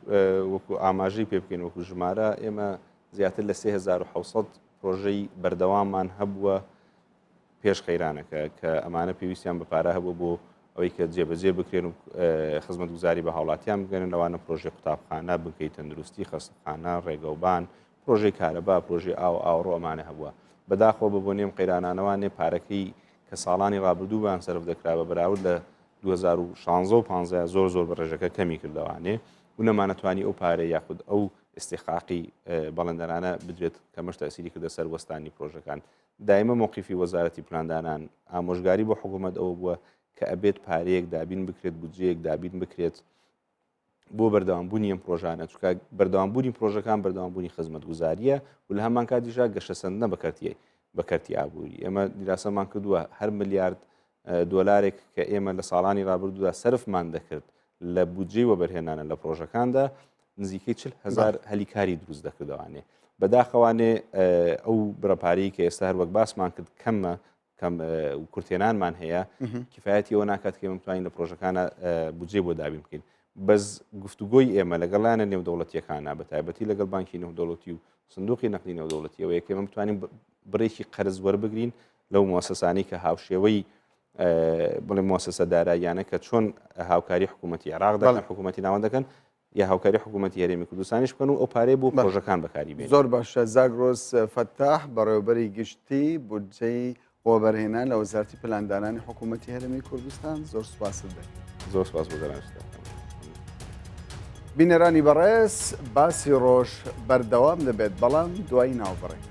[SPEAKER 2] وەکو ئاماژەی پێ بکەین وەکو ژمارە ئێمە زیاتر لە 3600 پرۆژەی بەردەواممان هەبووە پێش خەیرانەکە کە ئەمانە پێویستیان بە پارە هەبوو بۆ ئەوەی کە جێبەجێ بکرێن و خزمەتگوزاری بە هاوڵاتیان بگەنن لەوانە پرۆژێ قوتابخانە بنکەی تەندروستی خەستەخانە ڕێگەوبان پرۆژەی کارەبا پرۆژێ ئاوڕۆ ئەمانە هەبووە بەداخۆ بۆ نێم قەیرانانەوانێ پارەکەی کە ساڵانی ڕابردوو بان سەرف دەکرا بە بەراورد لە 2016 و 15 زۆر بە ڕێژەکە کەمی کردوانێ و نەمانەتوانی ئەو پارە یاخود ئەو استحقاقی بەڵندەرانە بدرێت کە مەش تەسیری کردە سەر وەستانی پرۆژەکان. دایمە موقیفی وەزارەتی پلاندانان ئامۆژگاری بۆ حکوومەت ئەوە بووە کە ئەبێت پارەیەک دابین بکرێت بودجەیەک دابین بکرێت بۆ بەردەوامبوونی ئەم پرۆژانە چونکە بەردەوامبوونی پرۆژەکان بەردەوامبوونی خزمەتگوزاریە و لە هەمان کاتیشا گەشەسەندنە بەکەرتی ئابووری. ئێمە دیراسەمان کردووە هەر ملیارد دۆلارێک کە ئێمە لە ساڵانی ڕابردوودا سەرفمان دەکرد لە بودجەی وەبەرهێنانە لە پرۆژەکاندا نزیکەی 40,000 هەلیکاری دروست دەکردوانێ. بەداخەوانێ ئەو بڕەپارەی کە ئێستا هەر وەک باسمان کرد کەمە کەم کورتێنانمان هەیە کفایەتی ئەوە ناکات کە ئێمە بتوانین لە پرۆژەکانە بودجێ بۆ دابین بکەین. بەس گفتوگۆی ئێمە لەگەڵانە نێودەوڵەتیەکانە بە تایبەتی لەگەڵ بانکی نێودەوڵەتی و سندوقی نەقلی نێودەوڵەتی ئەوەیە کە ئێمە بتوانین بڕێکی قەرز وەربگرین لەو مؤسسانەی کە هاوشێوەی بڵێ مؤسسە داراییانە کە چۆن هاوکاری حکوومەتی عێراق دەکەن حکوومەتی ناوەند دەکەن یا هاوکاری حکوومەتی هەرێمی کوردستانیش بکەن و ئەو پارەی بۆ پرۆژەکان بەکاری بێن.
[SPEAKER 1] زۆر باشە. زاگرۆس فەتاح بەڕێوەبەری گشتی بودجەی وەبەرهێنان لە وەزارەتی پلاندانانی حکوومەتی هەرێمی کوردستان زۆر سوپاست دەکەن.
[SPEAKER 2] زۆر سپاس بۆ گەرانشت.
[SPEAKER 1] بینەرانی بەڕێز باسی ڕۆژ بەردەوام دەبێت بەڵام دوای ناوبڕێک.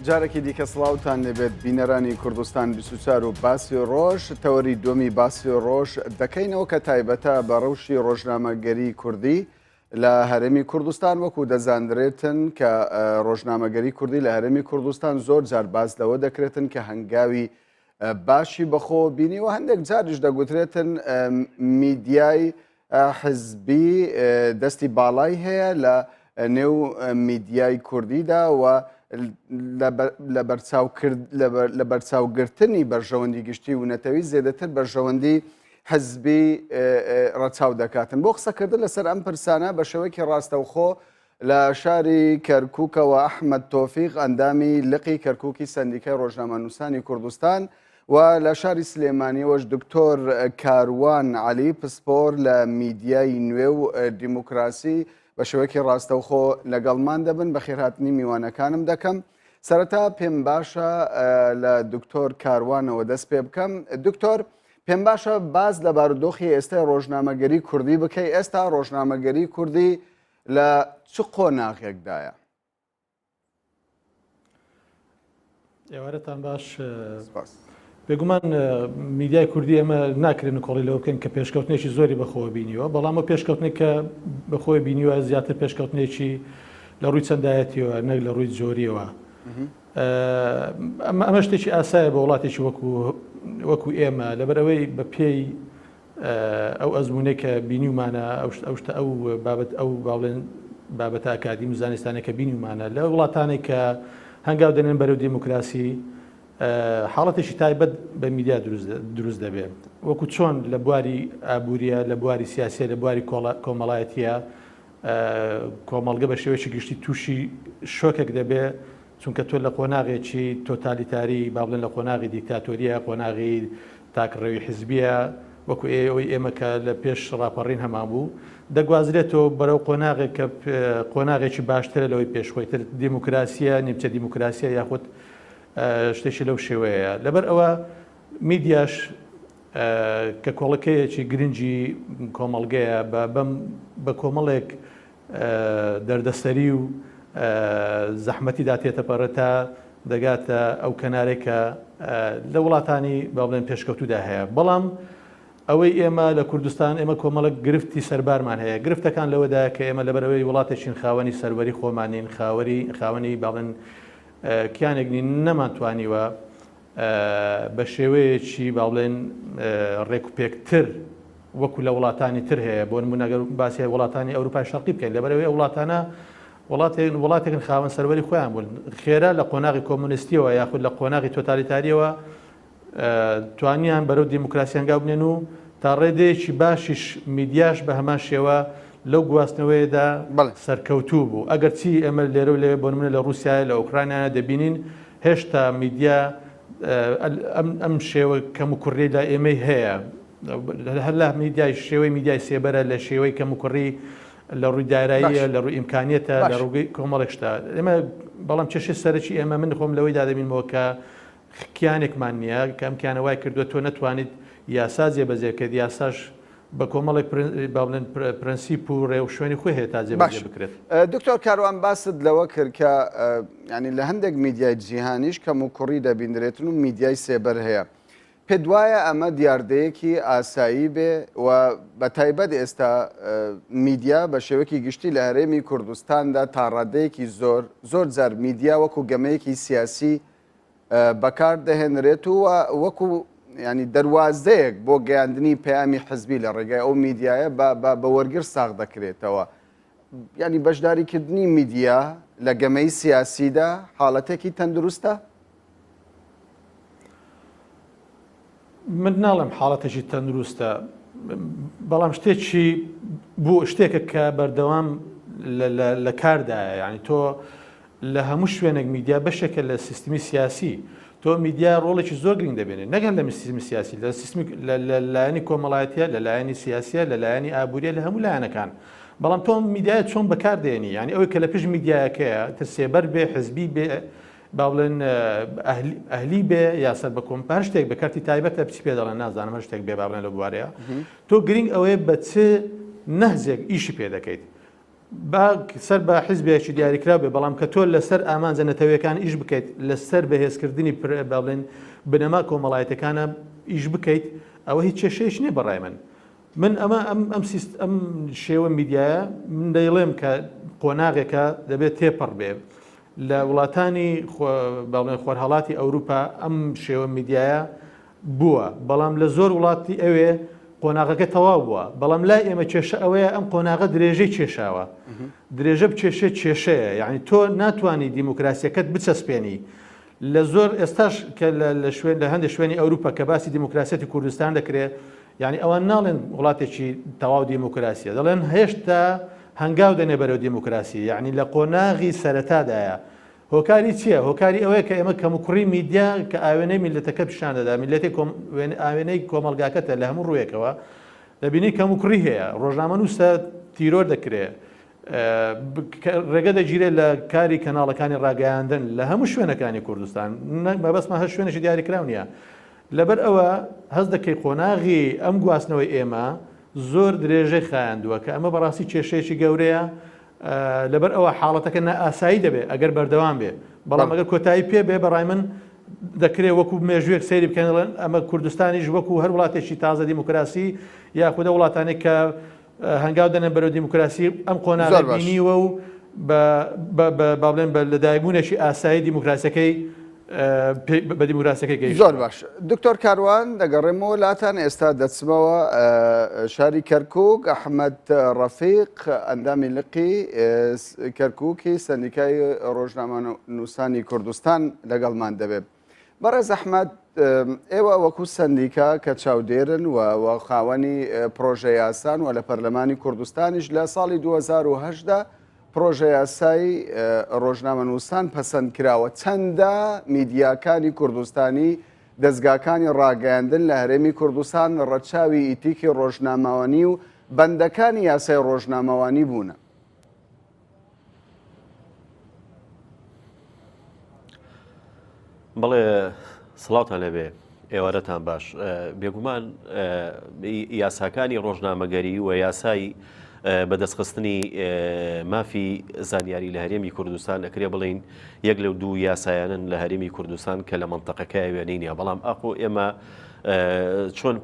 [SPEAKER 1] جارێکی دیکە سڵاوتان لێبێت بینەرانی کوردستان 24 و باسی ڕۆژ تەوەری دومی باسی ڕۆژ دەکەینەوە کە تایبەتە بە ڕەوشی ڕۆژنامەگەری کوردی لە هەرێمی کوردستان وەکو دەزانرێتن کە ڕۆژنامەگەری کوردی لە هەرێمی کوردستان زۆر جار باز لەوە دەکرێتن کە هەنگاوی باشی بەخۆ بینی و هەندێک جاریش دەگوترێتن میدیای حزبی دەستی باڵای هەیە لە نێو میدیای کوردیدا و لە بەرچاوگرتنی بەرژەوەندی گشتی و نەتەوەی زێدەتر بەرژەوەندی حزبی ڕەچاو دەکاتن. بۆ قسەکردن لەسەر ئەم پرسانە بە شێوەیەکی ڕاستەوخۆ لە شاری کەرکووکەوە ئەحمەد تۆفیق ئەندامی لقی کەرکووکی سەندیکای ڕۆژنامەنووسانی کوردستان و لە شاری سلێمانیەوەش دکتۆر کاروان عەلی پسپۆر لە میدیای نوێ و دیموکراسی بە شێوەیەکی ڕاستەوخۆ لەگەڵمان دەبن. بە خێرهاتنی میوانەکانم دەکەم. سەرەتا پێم باشە لە دکتۆر کاروانەوە دەست پێ بکەم. دکتۆر پێم باشە باز لە بارودۆخی ئێستا ڕۆژنامەگەری کوردی بکەی. ئێستا ڕۆژنامەگەری کوردی لە چ قۆناغێکدایە؟
[SPEAKER 3] ئێوارەتان باش. بێگومان میدیای کوردی ئەمە ناکرێن کۆڵی لەوە بکەن کە پێشکەوتنێکی زۆری بەخۆوە بینیوە، بەڵام ئەو پێشکەوتنێک کە بەخۆی بینیوە زیاتر پێشکەوتنێکی لە ڕووی چەندایەتیەوە نەک لە ڕووی جۆریەوە. ئەمە شتێکی ئاسایە بە وڵاتێکی وەکو ئێمە لەبەرەوەی بە پێی ئەو ئەزمونەی کە بینیومانە ئەو بابەت ئەو باڵێن بابەتە ئاکادیم و زانستانێک کە بینیومانە لە وڵاتانێک کە هەنگاو دەنێن بەرەو دیموکراسی حاڵەتێکی تایبەت بە میدیا دروست دەبێت. وەکو چۆن لە بواری ئابووریە، لە بواری سیاسیە، لە بواری کۆمەڵایەتیە کۆمەڵگە بە شێوەیەکی گشتی تووشی شۆکێک دەبێت چونکە تۆ لە قۆناغێکی تۆتالیتاری با بڵێن لە قۆناغی دیکتاتۆریە، قۆناغی تاکڕەوی حیزبیە وەکو ئەوەی ئێمە کە لە پێش ڕاپەڕین هەمان بوو دەگوازرێتەوە بەرەو قۆناغێک کە قۆناغێکی باشترە لەوەی پێشخۆیتر دیموکراسیە، نیمچە دیموکراسیە یاخود شتێکی لەو شێوەیە. لەبەر ئەوە میدیاش کە کۆڵەکەیەکی گرنگی کۆمەڵگەیە بە کۆمەڵێک دەردەسەری و زەحمەتی داتێتە پەڕێتا دەگاتە ئەو کەنارێکە لە وڵاتانی با بڵێن پێشکەوتوودا هەیە. بەڵام ئەوەی ئێمە لە کوردستان ئێمە کۆمەڵک گرفتی سەربارمان هەیە گرفتەکان لەوەدا کە ئێمە لەبەرەوەی وڵاتێکین خاوەنی سەروەری خۆمانین خاوەنی باڵێن کیانێکنی نەمانتوانیوە بە شێوەیەکی باڵێن ڕێکوپێکتر وەکو لە وڵاتانی تر هەیە بۆ نمونەگەر باسی وڵاتانی ئەوروپای شەرقی بکەین لەبەرەوەی وڵاتانە وڵاتێکن خاوەن سەروەری خۆیان بوون خێرا لە قۆناغی کۆمونیستیەوە یاخود لە قۆناغی تۆتالیتاریەوە توانیان بەرەو دیموکراسیان گاو بنێن و تا ڕێدەیەکی باشیش میدیاش بە هەمان شێوە لەو گواستنەوەیدا سەرکەوتوو بوو ئەگەر چی ئەمە لێرە و لێ بۆ نمونە لە رووسیا لە ئوکرانیا دەبینین هێشتا میدیا ئەم شێوە کەم و کوڕی لە ئێمەی هەیە هەر لە میدیای شێوەی میدیای سێبەرە لە شێوەی کەم و کوڕی لە ڕووی داراییە لە ڕووی ئیمکانیەتە لە ڕووی کۆمەڵێک شتا ئێمە بەڵام چێشی سەرەکی ئێمە من خۆم لەوەی دادەبینەوە کە کیانێکمان نییە کە ئەم کیانەوای کردووە تۆ نەتوانیت یاسا جێبەجێکرد یاساش بە کۆمەڵێک باڵێن پرەنسیپ و ڕێو شوێنی خۆی هەیە تا جێبەجێ بکرێت.
[SPEAKER 1] دکتۆر کاروان باست لەوە کرد کە ینی لە هەندێک میدیای جیهانیش کەم و کوڕی دەبیندرێتن و میدیای سێبەر هەیە. پێ وایە ئەمە دیاردەیەکی ئاسایی بێ و بە تایبەت ئێستا میدیا بە شێوەیەکی گشتی لە هەرێمی کوردستاندا تا ڕادەیەکی زۆر جار میدیا وەکو گەمەیەکی سیاسی بەکار دەهێنرێت و وەکو ینی دەواازەیەک بۆ گەیاندنی پەیامی حزبی لە ڕێگای ئەو میدیایە بە وەرگر ساغ دەکرێتەوە. ینی بەشداریکردنی میدیا لە گەمەی سیاسیدا حاڵەتێکی تەندروستە؟
[SPEAKER 3] من ناڵم حاڵەتێکی تەندروستە بەڵام شتێکی بۆ شتێکە کە بەردەوام لە کاردایە یعنی تۆ لە هەموو شوێنێک میدیا بەشێکە لە سیستمی سیاسی تۆ میدیا ڕۆڵێکی زۆر گرنگ دەبێنێت نەگەن لە سیستمی سیاسی لە لایەنی کۆمەڵایەتیە لە لایەنی سیاسیە لە لایەنی ئابوووریە لە هەموو لایەنەکان بەڵام تۆ میدیایە چۆن بەکاردێنی ینی ئەوەی کە لە پێش میدیایەکەیە تر سێبەر بێ حزبی بێ با بڵێن ئەهلی بێ یاسەر بە کۆمپار شتێک بە کارتی تایبەتە پچی پێ دەڵێن نازانم هەر شتێک بێ با بڵێن لە بوارەیە تۆ گرنگ ئەوەیە بە چ نەهزێک ئیشی پێ دەکەیت سەر بە حیزبێکی دیاریکرا بێ بەڵام کە تۆ لەسەر ئامانجە نەتەوەیەکان ئیش بکەیت لەسەر بەهێزکردنی با بڵێن بنەما کۆمەڵایەتەکانە ئیش بکەیت ئەوە هیچ کێشەیەک نییە بەڕای من ئەمە ئەم شێوە میدیایە من دەیڵێم کە قۆناغێکە دەبێت تێپەڕ بێ لە وڵاتانی خۆرهەڵاتی ئەوروپا ئەم شێوە میدیایە بووە بەڵام لە زۆر وڵاتی ئەوێ قۆناغەکە تەواو بووە بەڵام لای ئێمە کێشە ئەوەیە ئەم قۆناغە درێژەی کێشاوە درێژە بکێشە کێشەیە یعنی تۆ ناتوانانی دیموکراسیەکەت بچەسپێنی لە زۆر ئێستاش کە لە هەندێک شوێنی ئەوروپا کە باسی دیموکراسیەتی کوردستان دەکرێت یعنی ئەوان ناڵێن وڵاتێکی تەواو دیموکراسیە دەڵێن هێشتا هەنگاو دەنێ بەرەو دیموکراسی یعنی لە قۆناغی سەرەتادایە هۆکاری چییە؟ هۆکاری ئەوەیە کە ئێمە کەم و کوڕی میدیا کە ئاوێنەی میلەتەکە پیشان دەدا میلەتی ئاوێنەی کۆمەلگاکەتە لە هەموو ڕوویەکەوە دەبینی کەم و کوڕی هەیە ڕۆژنامە نووسە تیرۆر دەکرێت ڕێگە دەگیرێت لە کاری کەناڵەکانی ڕاگەیاندن لە هەموو شوێنەکانی کوردستان بەبەستمە هەر شوێنێکی دیاریکراو نییە لەبەر ئەوە هەست دەکەی قۆناغی ئەم گواستنەوەی ئێمە زۆر درێژەی خایاندووە کە ئەمە بەڕاستی کێشەیەکی گەورەیە لەبەر ئەوە حاڵەتەکە ئاسایی دەبێت ئەگەر بەردەوام بێ بەڵام ئەگەر کۆتایی پێ بێ بەڕای من دەکرێت وەکو مێژوێک سەیری بکەنڵێن ئەمە کوردستانیش وەکو هەر وڵاتێکی تازە دیموکراسی یاخودە وڵاتانێک کە هەنگاو دەنێن بەرەو دیموکراسی ئەم قۆناغە بینیوە و بڵێن لەدایکبوونێکی ئاسایی دیموکراسیەکەی بە دیموکراسیەکەی گەیشت.
[SPEAKER 1] زۆر باش دکتۆر کاروان دەگەڕێمەوە وڵاتان ئێستا دەچمەوە شاری کەرکووک ئەحمەد ڕەفیق ئەندامی لقی کەرکووکی سەندیکای ڕۆژنامە نووسانی کوردستان لەگەڵمان دەبێت. بەڕێز ئەحمەد ئێوە وەکو سەندیکا کە چاودێرن و خاوەنی پرۆژە یاسان و لە پەرلەمانی کوردستانیش لە ساڵی 2010دا پرۆژە یاسای ڕۆژنامە نووسان پەسەند کراوە چەندە میدیاکانی کوردستانی دەستگاکانی ڕاگەیاندن لە هەرێمی کوردستان ڕەچاوی ئیتیکی ڕۆژنامەوانی و بەندەکانی یاسای ڕۆژنامەوانی بوونە.
[SPEAKER 4] بەڵێ سڵاوتان لەبێ ئێوارەتان باش بێگومان یاساکانی ڕۆژنامەگەری و یاسای بەدەستخستنی مافی زانیاری لە هەرێمی کوردستان ئەکرێ بڵین یەک لەو دوو یاسایانن لە هەرێمی کوردستان کە لە منتەقەکە وێنەی نیە بەڵام ئاخۆ ئێمە چۆن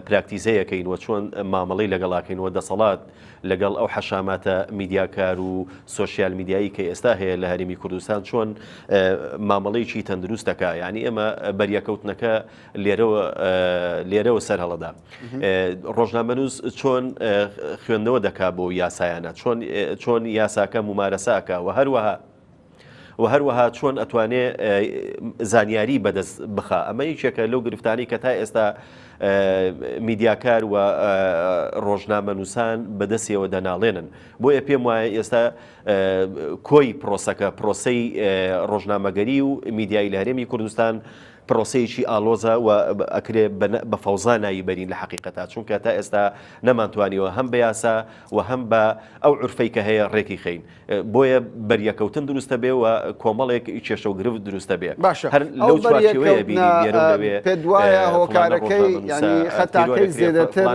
[SPEAKER 4] پراکتیزەیەکەین و چۆن مامەڵەی لەگەڵاکەین و دەسەڵات لەگەڵ ئەو حەشاماتە میدیاکار و سۆشیال میدیایی کە ئێستا هەیە لە هەرێمی کوردستان چۆن مامەڵەیەکی تەندروست دەکا. یعنی ئێمە بەریەکەوتنەکە لێرەوە سەر هەڵەدا. ڕۆژنامەنووس چۆن خوێندنەوە دەکا بۆ یاسایانە، چۆن یاساکە ممارەساکە و هەروەها چۆن ئەتوانێ زانیاری بەدەست بخا. ئەمە یەکێکە لەو گرفتانی کە تا ئێستا میدیاکار و ڕۆژنامەنووسان بەدەستیەوە دەناڵێنن. بۆیە پێم وایە ئێستا کۆی پرۆسەی ڕۆژنامەگەری و میدیای لە هەرێمی کوردستان پرۆسەیەکی ئالۆزە و ئەکرێ بە فەوزا نایبەرین لە حەقیقەتا، چونکە تا ئێستا نەمانتوانیەوە هەم بە یاسا و هەم بە ئەو عورفەی کە هەیە ڕێکی خەین. بۆیە بەریەکەوتن دروستە بێ و کۆمەڵێک کێشە و گرفت دروستە بێ.
[SPEAKER 1] باشە
[SPEAKER 4] هەر لەو چوارچێوەیە بینی
[SPEAKER 1] پێت وایە هۆکارەکەی ینی خەتاکەی زێدەتر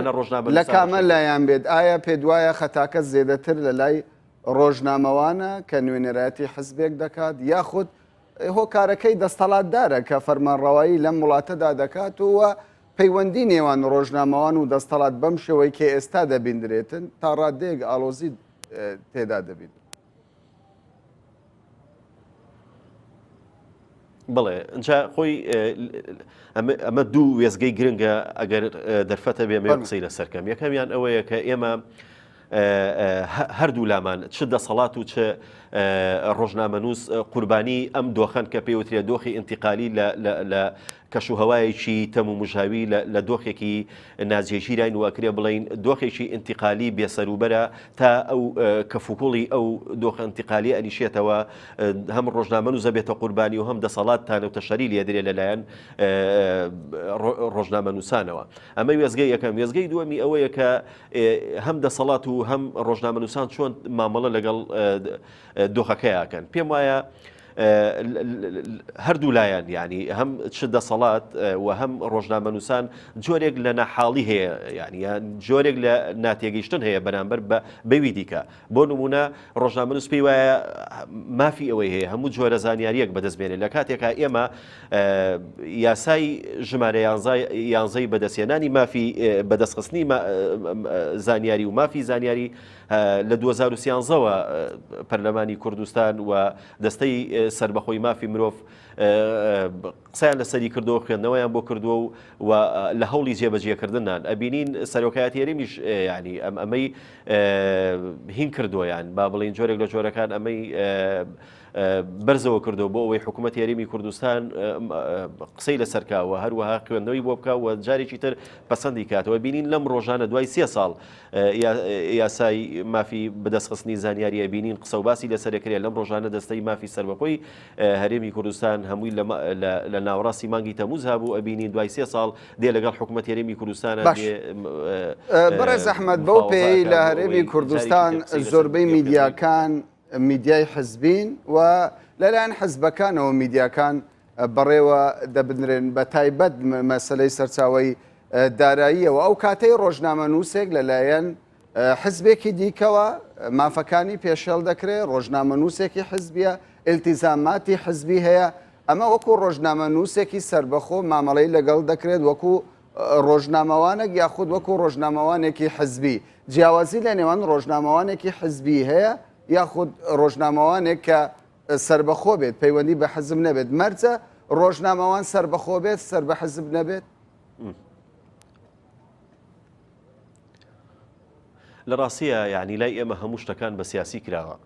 [SPEAKER 1] لە کامە لایەن بێت. ئایا پێت وایە خەتاکە زێدەتر لە لای ڕۆژنامەوانە کە نوێنەرایەتی حزبێک دەکات، یاخود هۆکارەکەی دەستەڵاتدارە کە فەرمانڕەوایی لەم وڵاتەدا دەکات و پەیوەندی نێوان ڕۆژنامەوان و دەستەڵات بەم شێوەی کە ئێستا دەبیندرێتن تا ڕادەیەک ئالۆزی تێدا دەبین.
[SPEAKER 4] بڵێ ئەجا خۆی ئەمە دوو وێزگەی گرنگە ئەگەر دەرفەتە بێمە قسەی لەسەرکەم. یەکەمیان ئەوەیە کە ئێمە هەردوو لامان چ دەسەڵات و چ ڕۆژنامەنووس قوربانی ئەم دۆخەن کە پێوترێ دۆخی ئینتیقالی لە کەشوهەوایەکی تەم و مژاوی لە دۆخێکی نازیێژیراین و ئەکرێ بڵین دۆخێکی ئینتیقالی بێسەروبەرە تا ئەو کەفوکوڵی ئەو دۆخ ئینتیقالی ئەنیشێتەوە هەم ڕۆژنامەنووسە بێتە قوربانی و هەم دەسەڵات تانەوتە شەری لێدرێ لەلایەن ڕۆژنامەنووسانەوە. ئەمە وێزگەی یەکەم. وێزگەی دووەمی ئەوەیە کە هەم دەسەڵات و هەم ڕۆژنامەنووسان چۆن مامەڵە لەگەڵ دۆخەکەیاکەن. پێم وایە هەردوو لایەن ینی هەم چ دەسەڵات و هەم ڕۆژنامەنووسان جۆرێک لە نەحاڵی هەیە، ینی جۆرێک لە ناتێگەیشتن هەیە بەرامبەر بەوی دیکە. بۆ نمونە ڕۆژنامەنووس پێی وایە مافی ئەوەی هەیە هەموو جۆرە زانیاریەک بەدەستبێنێت لە کاتێکا ئێمە یاسای ژمارە 11 بەدەستێنانی مافی بەدەستخستنی زانیاری و مافی زانیاری لە 2013ەوە پەرلەمانی کوردستان و دەستەی سربەخۆی مافی مرۆڤ قسەیان لەسەری کردەوە، خوێندنەوەیان بۆ کردووە و لە هەوڵی جێبەجێکردنان ئەبینین سەرۆکایەتی هەرێمیش ینی ئەمەی هین کردووەیان با بڵین جۆرێک لە جۆرەکان ئەمەی بەرزەوە کردو بۆ ئەوەی حکوومەتی هەرێمی کوردستان قسەی لەسەرکاوە هەروەها خوێندنەوەی بۆ بکە و جارێکی تر پەسەندی کاتەوە. بینین لەم ڕۆژانە دوای 3 ساڵ یاسای مافی بەدەستخستنی زانیاری بینین قسە و باسی لەسەرەکرێت. لەم ڕۆژانە دەستەی مافی سەربەخۆی هەرێمی کوردستان هەمووی لە ناوەڕاستی مانگی تەموز هەبوو. ئەبینین دوای 3 ساڵ دێ لەگەڵ حکوومەتی هەرێمی کوردستانە.
[SPEAKER 1] بەڕێز ئەحمەد بەو پێی لە هەرێمی کوردستان زۆربەی میدیاکان میدیای حزبین و لەلایەن حزبەکانەوە میدیاکان بەڕێوە دەبنرێن بە تایبەت مەسەلەی سەرچاوی داراییەوە. ئەو کاتەی ڕۆژنامەنووسێک لەلایەن حزبێکی دیکەوە مافەکانی پێشێڵ دەکرێت، ڕۆژنامەنووسێکی حزبیە، ئیلتیزاماتی حزبی هەیە. ئەمە وەکو ڕۆژنامەنووسێکی سربەخۆ مامەڵەی لەگەڵ دەکرێت وەکو ڕۆژنامەوانێک یاخود وەکو ڕۆژنامەوانێکی حزبی. جیاوازی لە نێوان ڕۆژنامەوانێکی حزبی هەیە یاخود ڕۆژنامەوانێک کە سربەخۆ بێت پەیوەندی بە حزب نەبێت. مەرجە ڕۆژنامەوان سربەخۆ بێت سەر بە حزب نەبێت.
[SPEAKER 4] لە ڕاستیە یعنی لای ئێمە هەموو شتەکان بە سیاسی کراوە.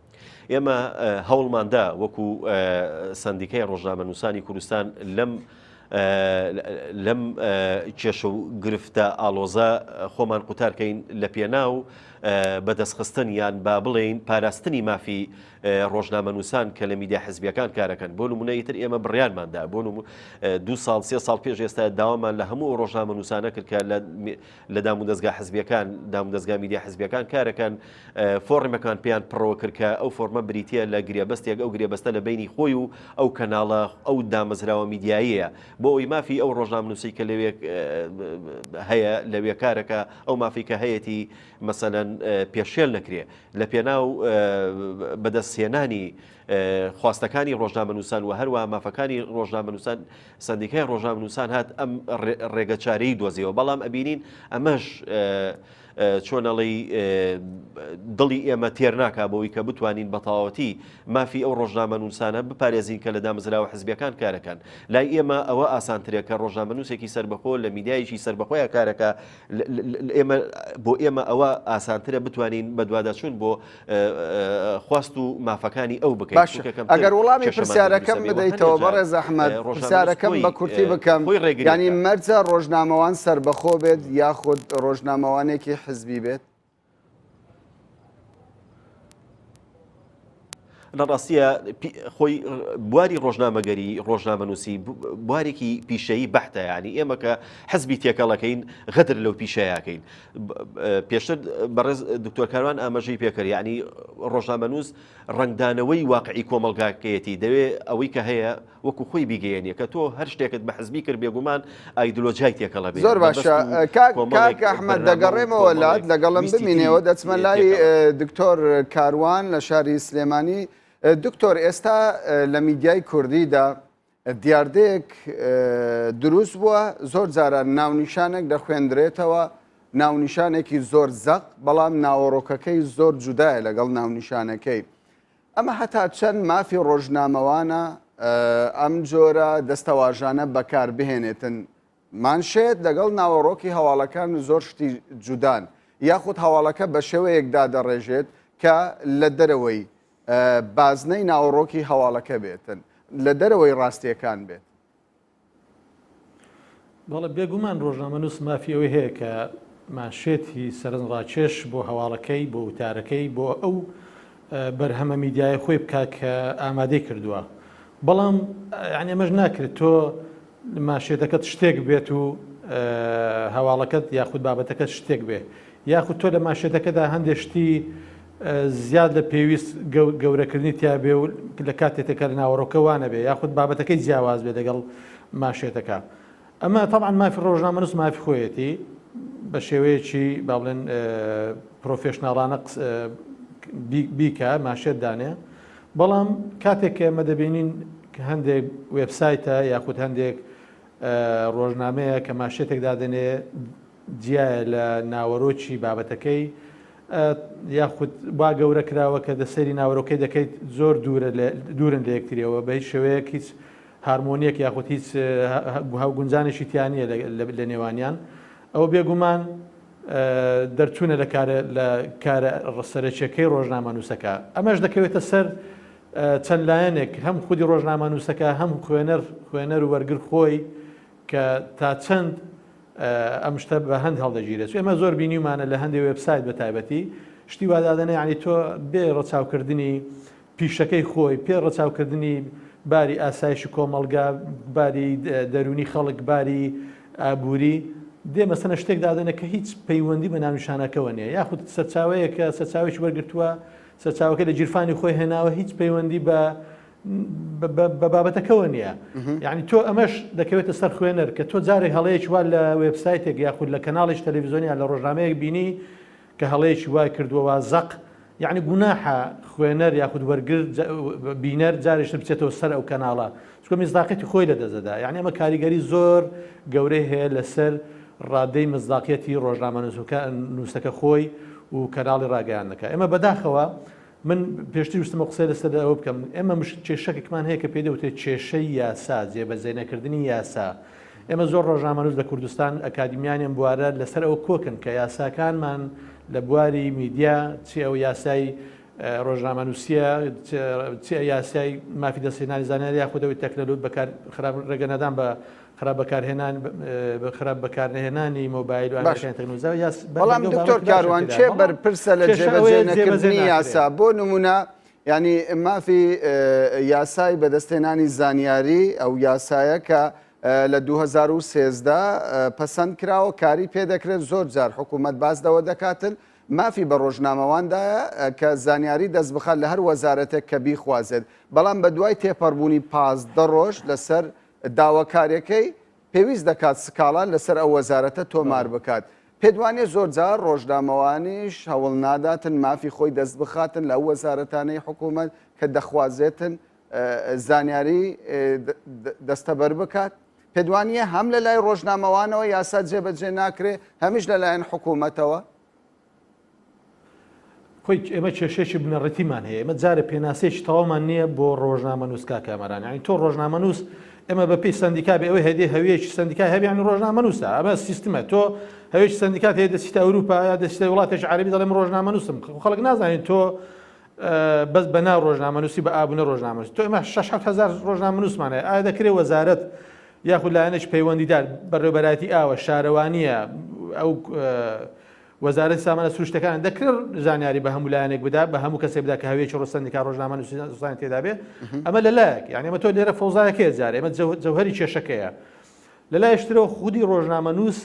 [SPEAKER 4] ئێمە هەوڵماندا وەکو سندیکای ڕۆژنامەنووسانی کوردستان لەم کێشە و گرفتە ئالۆزە خۆمان قوتارکەین لە پێناو بەدەستخستن یان با بڵێین پاراستنی مافی ڕۆژنامەنووسان کە لە میدیا حزبیەکان کارەکەن. بۆ نمونەی تر ئێمە بڕیارماندا بۆ 2 ساڵ 3 ساڵ پێش ئێستا داوامان لە هەموو ڕۆژنامەنووسانە کرد کە لە دامودەستگا حزبیەکان دامودەستگا میدیا حزبیەکان کارەکەن فۆڕمەکان پێیان پڕەوە کرد کە ئەو فۆرمە بریتە لە گرێبەستێک ئەو گرێبەستە لە بینی خۆی و ئەو کەناڵە ئەو دامەزراوە میدیاییە بۆ ئەوی مافی ئەو ڕۆژنامەنووسی کە لەوێ هەیە لەوێ کارەکە ئەو مافی کە هەیەی مەسەلەن پێشێل نەکرێ لە پێناو بەدەستهێنانی خواستەکانی ڕۆژنامەنووسان و هەروە مافەکانی ڕۆژنامەنووسان سندیکای ڕۆژنامەنووسان هات ئەم ڕێگەچارەی دۆزیەوە بەڵام ئەبینین ئەمەش چۆنەڵی دڵی ئێمە تێر ناکا بەوەی کە بتوانین بەتەواوەتی مافی ئەو ڕۆژنامەنووسانە بپارێزین کە لە دامەزراوە حزبیەکان کارەکەن لای ئێمە ئەوە ئاسانترێکە ڕۆژنامەنووسێکی سربەخۆ لە میدیایشی سربەخۆیە کارەکە بۆ ئێمە ئەوە ئاسانترە بتوانین بەدواداچوون بۆ خواست و مافەکانی ئەو بکەین
[SPEAKER 1] ئەگەر وڵامی پرسیارەکەم بدەیتەوە بەڕێز ئەحمەد پرسیارەکەم بە کورتی بکەم ینی مەرجە ڕۆژنامەوان سربەخۆ بێت یاخود ڕۆژنامەوانێکی حزبی بێت
[SPEAKER 4] لە ڕاستیە خۆی بواری ڕۆژنامەگەری ڕۆژنامەنووسی بوارێکی پیشەیی بەحتە ینی ئێمە کە حزبی تێکەڵەکەین غەدر لەو پیشەیەکەین پێشتر بەڕێز دکتۆر کاروان ئاماژەی پێکرد ینی ڕۆژنامەنووس ڕنگدانەوەی واقعی کۆمەلگاکەیەتی دەوێت ئەوەی کە هەیە وەکو خۆی بیگەێنیە کە تۆ هەر شتێکت بە حزبی کرد بێگومان ئایدۆلۆژیای تێکەڵە بێت
[SPEAKER 1] زۆر باشە کاک ئەحمەد دەگەڕێمەوە لات لەگەڵم بمینەوە دەچمە لای دکتۆر کاروان لە شاری سلێمانی دکتۆر ئێستا لە میدیای کوردیدا دیاردەیەک دروست بووە زۆر جاران ناونیشانێک دەخوێندرێتەوە ناونیشانێکی زۆر زەق بەڵام ناوەڕۆکەکەی زۆر جودایە لەگەڵ ناونیشانەکەی ئەمە هەتا چەند مافی ڕۆژنامەوانە ئەم جۆرە دەستەواژانە بەکار بهێنێتن مانشێت لەگەڵ ناوەڕۆکی هەواڵەکان زۆر شتی جودان یاخود هەواڵەکە بە شێوەیەکدا دەڕێژێت کە لە دەرەوەی بازنەی ناوەڕۆکی هەواڵەکە بێتن لە دەرەوەی ڕاستیەکان بێت
[SPEAKER 3] بەڵێ بێگومان ڕۆژنامەنووس مافیەوەی هەیە کە ماشێتی سەرنجڕاکێش بۆ هەواڵەکەی بۆ وتارەکەی بۆ ئەو بەرهەمە میدیای خۆی بکە کە ئامادەی کردووە بەڵام یعنی ئەمەش ناکرێت تۆ ماشێتەکەت شتێک بێت و هەواڵەکەت یاخود بابەتەکەت شتێک بێ یاخود تۆ لە ماشێتەکەدا هەندێک شتی زیاد لە پێویست گەورەکردنی تیاابێ و لە کاتێتەکە لە ناوەڕۆکە وانە بێ یاخود بابەتەکەی جیاواز بێ لەگەڵ ماشێتەکە ئەمە طبعا مافی ڕۆژنامەنووس مافی خۆیەتی بە شێوەیەکی با بڵێن پرۆفێشناڵانە بیکە ماشێت دانێ بەڵام کاتێک کە ئێمە دەبینین هەندێک وێبسایتە یاخود هەندێک ڕۆژنامەیە کە ماشێتێک دادنێ جیایە لە ناوەڕۆکی بابەتەکەی یاخود با گەورە کراوە کە دەسەری ناوەڕۆکەی دەکەیت زۆر دوورن لە یەکتریەوە بە هیچ شێوەیە هیچ هارمۆنیەک یاخود هیچ هەوگونجانێکی تیانە لە نێوانیان ئەو بێگومان دەرچوونە لە کارە ڕسەرچیەکەی ڕۆژنامەنووسەکە ئەمەش دەکەوێتە سەر چەند لایەنێک هەم خودی ڕۆژنامەنووسەکە هەم خوێنەر و وەرگر خۆی کە تا چەند ئەم شتە بە هەند هەڵدەگیرێت ئێمە زۆر بینیمانە لە هەندێک وێبسایت بە تایبەتی شتی وادادنە ینی تۆ بێ ڕەچاوکردنی پیشەکەی خۆی پێ ڕەچاوکردنی باری ئاسایشی کۆمەلگا باری دەرونی خەڵک باری ئابووری دێمەسەنە شتێک دادنە کە هیچ پەیوەندی بە ناونیشانەکەەوە نیە یاخود سەرچاوەیە کە سەرچاوێکی وەرگرتووە سەرچاوەکە لە جیرفانی خۆی هێناوە هیچ پەیوەندی بە بابەتەکەەوە نییە یعنی تۆ ئەمەش دەکەوێتە سەر خوێنەر کە تۆ جارێک هەڵەیەکی وا لە وێبسایتێک یاخود لە کەناڵێک تەلەڤیزیۆنیا لە ڕۆژنامەیەک بینی کە هەڵەیەکی وای کردووەوە زەق یعنی گوناحە خوێنەر یاخود وەرگر بینەر جارێش بچێتەوە سەر ئەو کەناڵە چکە مزداقەتی خۆی لەدەزەدا یعنی ئەمە کاریگەری زۆر گەورەی هەیە لەسەر ڕادەی مزداقەتی ڕۆژنامەنووسەکە خۆی و کەناڵی ڕاگەیانەکە ئێمە بەداخەوە من پێشتر وستمە قسەی لەسەر ئەوە بکەم ئێمە کێشەکێکمان هەیە کە پێدەوتێت کێشەی یاسا جێبەجێنەکردنی یاسا ئێمە زۆر ڕۆژنامەنووس لە کوردستان ئەکادمیانیان بوارە لەسەر ئەو کۆکن کە یاساکانمان لە بواری میدیا چی ئەو یاسای ڕۆژنامەنووسیە چی یاسای مافی دەستهێنانی زانیاری یاخودەوەی تەکنەلوت بەکار خراپ ڕێگەنەدان بە خراپ بەکارهێنان خراپ بەکارهێنانی مۆبایل و تەکنۆلۆژیا
[SPEAKER 1] بەڵام دکتۆر کاروان چێ بەرپرسە لە جێبەجێنەکردنی یاسا بۆ نمونە ینی مافی یاسای بەدەستهێنانی زانیاری ئەو یاسایە کە لە 2013 پەسەند کراوە کاری پێدەکرێت زۆر جار حکوومەت باسدەوە دەکاتن مافی بە ڕۆژنامەواندایە کە زانیاری دەست بخات لە هەر وەزارەتێک کە بیخوازێت بەڵام بە دوای تێپەڕبوونی 15 ڕۆژ لەسەر داواکاریەکەی پێویست دەکات سکاڵان لەسەر ئەو وەزارەتە تۆمار بکات پێدوانێ زۆر جار ڕۆژنامەوانیش هەوڵ ناداتن مافی خۆی دەست بخاتن لە ئەو وەزارەتانەی حکوومەت کە دەخوازێتن زانیاری دەستەبەر بکات پێدوانیە هەم لە لای ڕۆژنامەوانەوە یاسا جێبەجێ ناکرێ هەمیش لەلایەن حکوومەتەوە
[SPEAKER 3] خۆی ئێمە کێشێکی بنەڕەتیمان هەیە ئێمە جارە پێناسێکی تەواومان نییە بۆ ڕۆژنامە نووسکا کامەران ینی تۆ ڕۆژنامە نووس ئێمە بەپی سندیکا بێ ئەوەی هەدێ هەویەکی سندیکای هەبیان ڕۆژنامە نووسە ئەمە سیستمە تۆ هەوێکی سندیکات هەیە دەچیتە ئەوروپا یا دەچیتە وڵاتێکی عەربی دەڵێم ڕۆژنامە نووسم خەڵک نازانین تۆ بەس بەناو ڕۆژنامە نووسی بە ئابوونە ڕۆژنامە نووس تۆ ئێمە 6,000 ڕۆژنامە نووسمان هەیە ئایا دەکرێت وەزارەت یاخود لایەنێک پەیوەندیدار بەڕێوەبەراتی ئاوە شارەوانیە ئەو وەزارەتی سامانە سروشتەکان دەکرێت زانیاری بە هەموو لایەنێک بدا بە هەموو کەسێک بدا کە هەوێکی ڕۆسەندیکا ڕۆژنامە نووسان تێدا بێ ئەمە لەلایەک یعنی ئێمە تۆ لێرە فەوزایەکەیە جارێ ئێمە جەوهەری کێشەکەیە لەلایەشترەوە خودی ڕۆژنامە نووس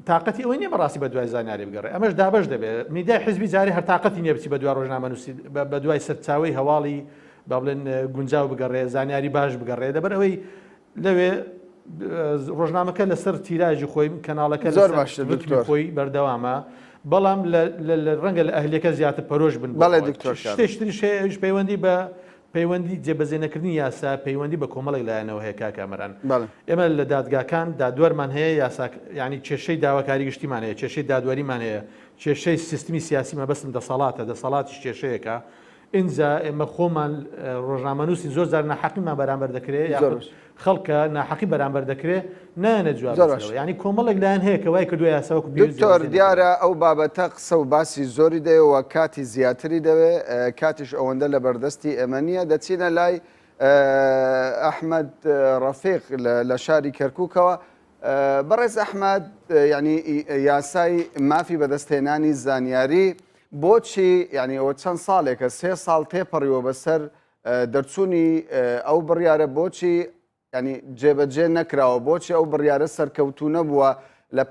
[SPEAKER 3] تااقەتی ئەوەی نیە بەڕاستی بە دوای زانیاری بگەڕێ ئەمەش دابش دەبێت میدای حزبی جاری هەر تااقەتی نییە بچی بە دوای ڕۆژنامە نووسی بە دوای سەرچاوی هەواڵی با بڵێن گونجاو بگەڕێ زانیاری باش بگەڕێ دەبەر ئەوەی لەوێ ڕۆژنامەکە لەسەر تیراژی خۆی کەناڵەکە
[SPEAKER 1] زۆر باشە دکتۆر
[SPEAKER 3] خۆی بەردەوامە بەڵام ڕەنگە لە ئەهلەکە زیاتر پەرۆژ بن
[SPEAKER 1] بەڵێ دکتۆر
[SPEAKER 3] شتێشتریش هەیە پەیوەندی بە پەیوەندی جێبەجێنەکردنی یاسا پەیوەندی بە کۆمەڵێک لایەنەوە هەیە کاکامەران ئێمە لە دادگاکان دادوەرمان هەیە یاسا ینی کێشەی داواکاری گشتیمان هەیە کێشەی دادوەریمان هەیە کێشەی سیستمی سیاسی مەبەستم دەسەڵاتە دەسەڵاتیش کێشەیەکە اینجا ئێمە خۆمان ڕۆژنامە نووسی زۆر جار ناحەقیمان بەرامبەر دەکرێت خەڵکە ناحەقی بەرامبەر دەکرێت نانە جواب ینی کۆمەڵێک لایەن هەیە کە وای کردو یاساوەکو
[SPEAKER 1] دکتۆر دیارە ئەو بابەتە قسە و باسی زۆری دەوێت و کاتی زیاتری دەوێت کاتیش ئەوەندە لە بەردەستی ئێمە نییە دەچینە لای ئەحمەد ڕەفیق لە شاری کەرکووکەوە بەڕێز ئەحمەد ینی یاسای مافی بەدەستهێنانی زانیاری بۆچی ینی ئەوە چەند ساڵێکە 3 ساڵ تێپەڕیەوە بەسەر دەرچوونی ئەو بڕیارە بۆچی ینی جێبەجێ نەکراوە بۆچی ئەو بڕیارە سەرکەوتو نەبووە لە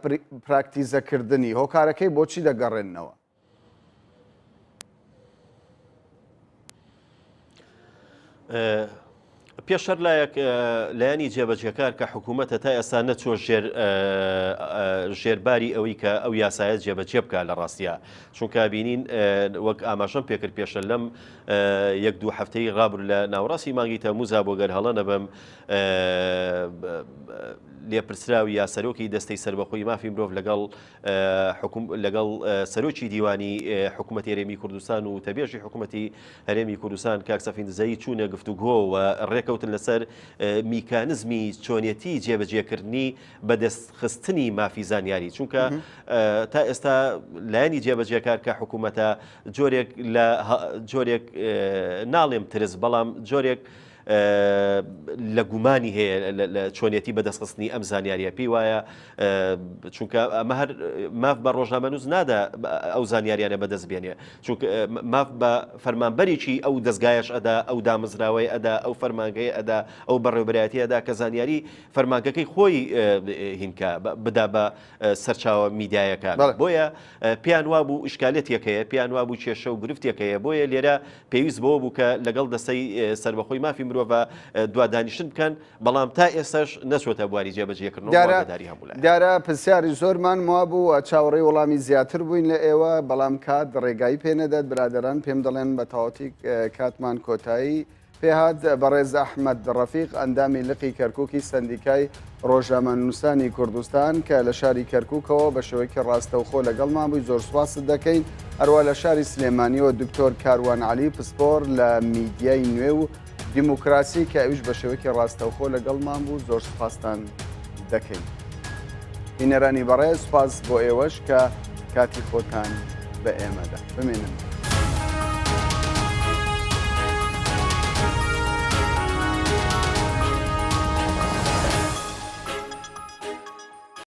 [SPEAKER 1] پراکتیزەکردنی هۆکارەکەی بۆچی دەگەڕێنەوە
[SPEAKER 4] پێشەر لایەک لایەنی جێبەجێکار کە حکوومەتە تا ئێستا نەچۆ ژێرباری ئەوەی کە ئەو یاسایەت جێبەجێ بکە لە ڕاستیە چونکە بینین وەک ئاماژەم پێکرد پێشە لەم 1-2 هەفتەی ڕابر لە ناوڕاستی مانگی تەمووزا بۆ گەر هەڵە نەبم لێپرسراوی یاسەرۆکی دەستەی سەربەخۆی مافی مرۆڤ لەگەڵ سەرۆکی دیوانی حکوومەتی هەرێمی کوردستان و تەبێژی حکوومەتی هەرێمی کوردستان کاک سەفین دزایی چوونە گفتوگۆ و ڕێکەوتن لەسەر میکانزمی چۆنیەتی جێبەجێکردنی بەدەستخستنی مافی زانیاری چونکە تا ئێستا لایەنی جێبەجێکار کە حکوومەتە جۆرێک ناڵێم ترس بەڵام جۆرێک لە گومانی هەیە لە چۆنیەتی بەدەستخستنی ئەم زانیاریە پێی وایە چونکە ئەمە هەر ماف بە ڕۆژنامە نووس نادا ئەو زانیاریانە بەدەست بێنێ چونکە ماف بە فەرمانبەرێکی ئەو دەستگایش ئەدا ئەو دامەزراوەی ئەدا ئەو فەرمانگەی ئەدا ئەو بەڕێوەبەرایەتی ئەدا کە زانیاری فەرمانگەکەی خۆی هینکە بدا بە سەرچاوە میدیایەکە بۆیە پێیان وابوو ئیشکالێتێکەیە پێیان وابوو کێشە و گرفتێکەیە بۆیە لێرە پێویست بەوە بوو کە لەگەڵ دەستەی سەربەخۆی مافی مرۆڤ دوادانیشتن بکەن بەڵام تا ئێستاش نەچۆتە بواری جێبەجێکردنەوەداری هەموو
[SPEAKER 1] دیارە پرسیاری زۆرمان وا بوو چاوەڕێی وەڵامی زیاتر بووین لە ئێوە بەڵام کات ڕێگایی پێنەدات برادران پێم دەڵێن بە تەواوەتی کاتمان کۆتایی پێهات بەڕێز ئەحمەد ڕەفیق ئەندامی لقی کەرکووکی سندیکای ڕۆژنامە نووسانی کوردستان کە لە شاری کەرکووکەوە بە شێوەیەکی ڕاستەوخۆ لەگەڵمان بووی زۆر سوپاست دەکەین هەروە لە شاری سلێمانیەوە دکتۆر کاروان عەلی پسپۆر لە میدیای نوێ و دیموکراسی کە ئەویش بە شێوەیەکی ڕاستەوخۆ لەگەڵمان بوو زۆر سوپاسان دەکەین بینەرانی بەڕێز سوپاس بۆ ئێوەش کە کاتی خۆتان بە ئێمەدا بمێنن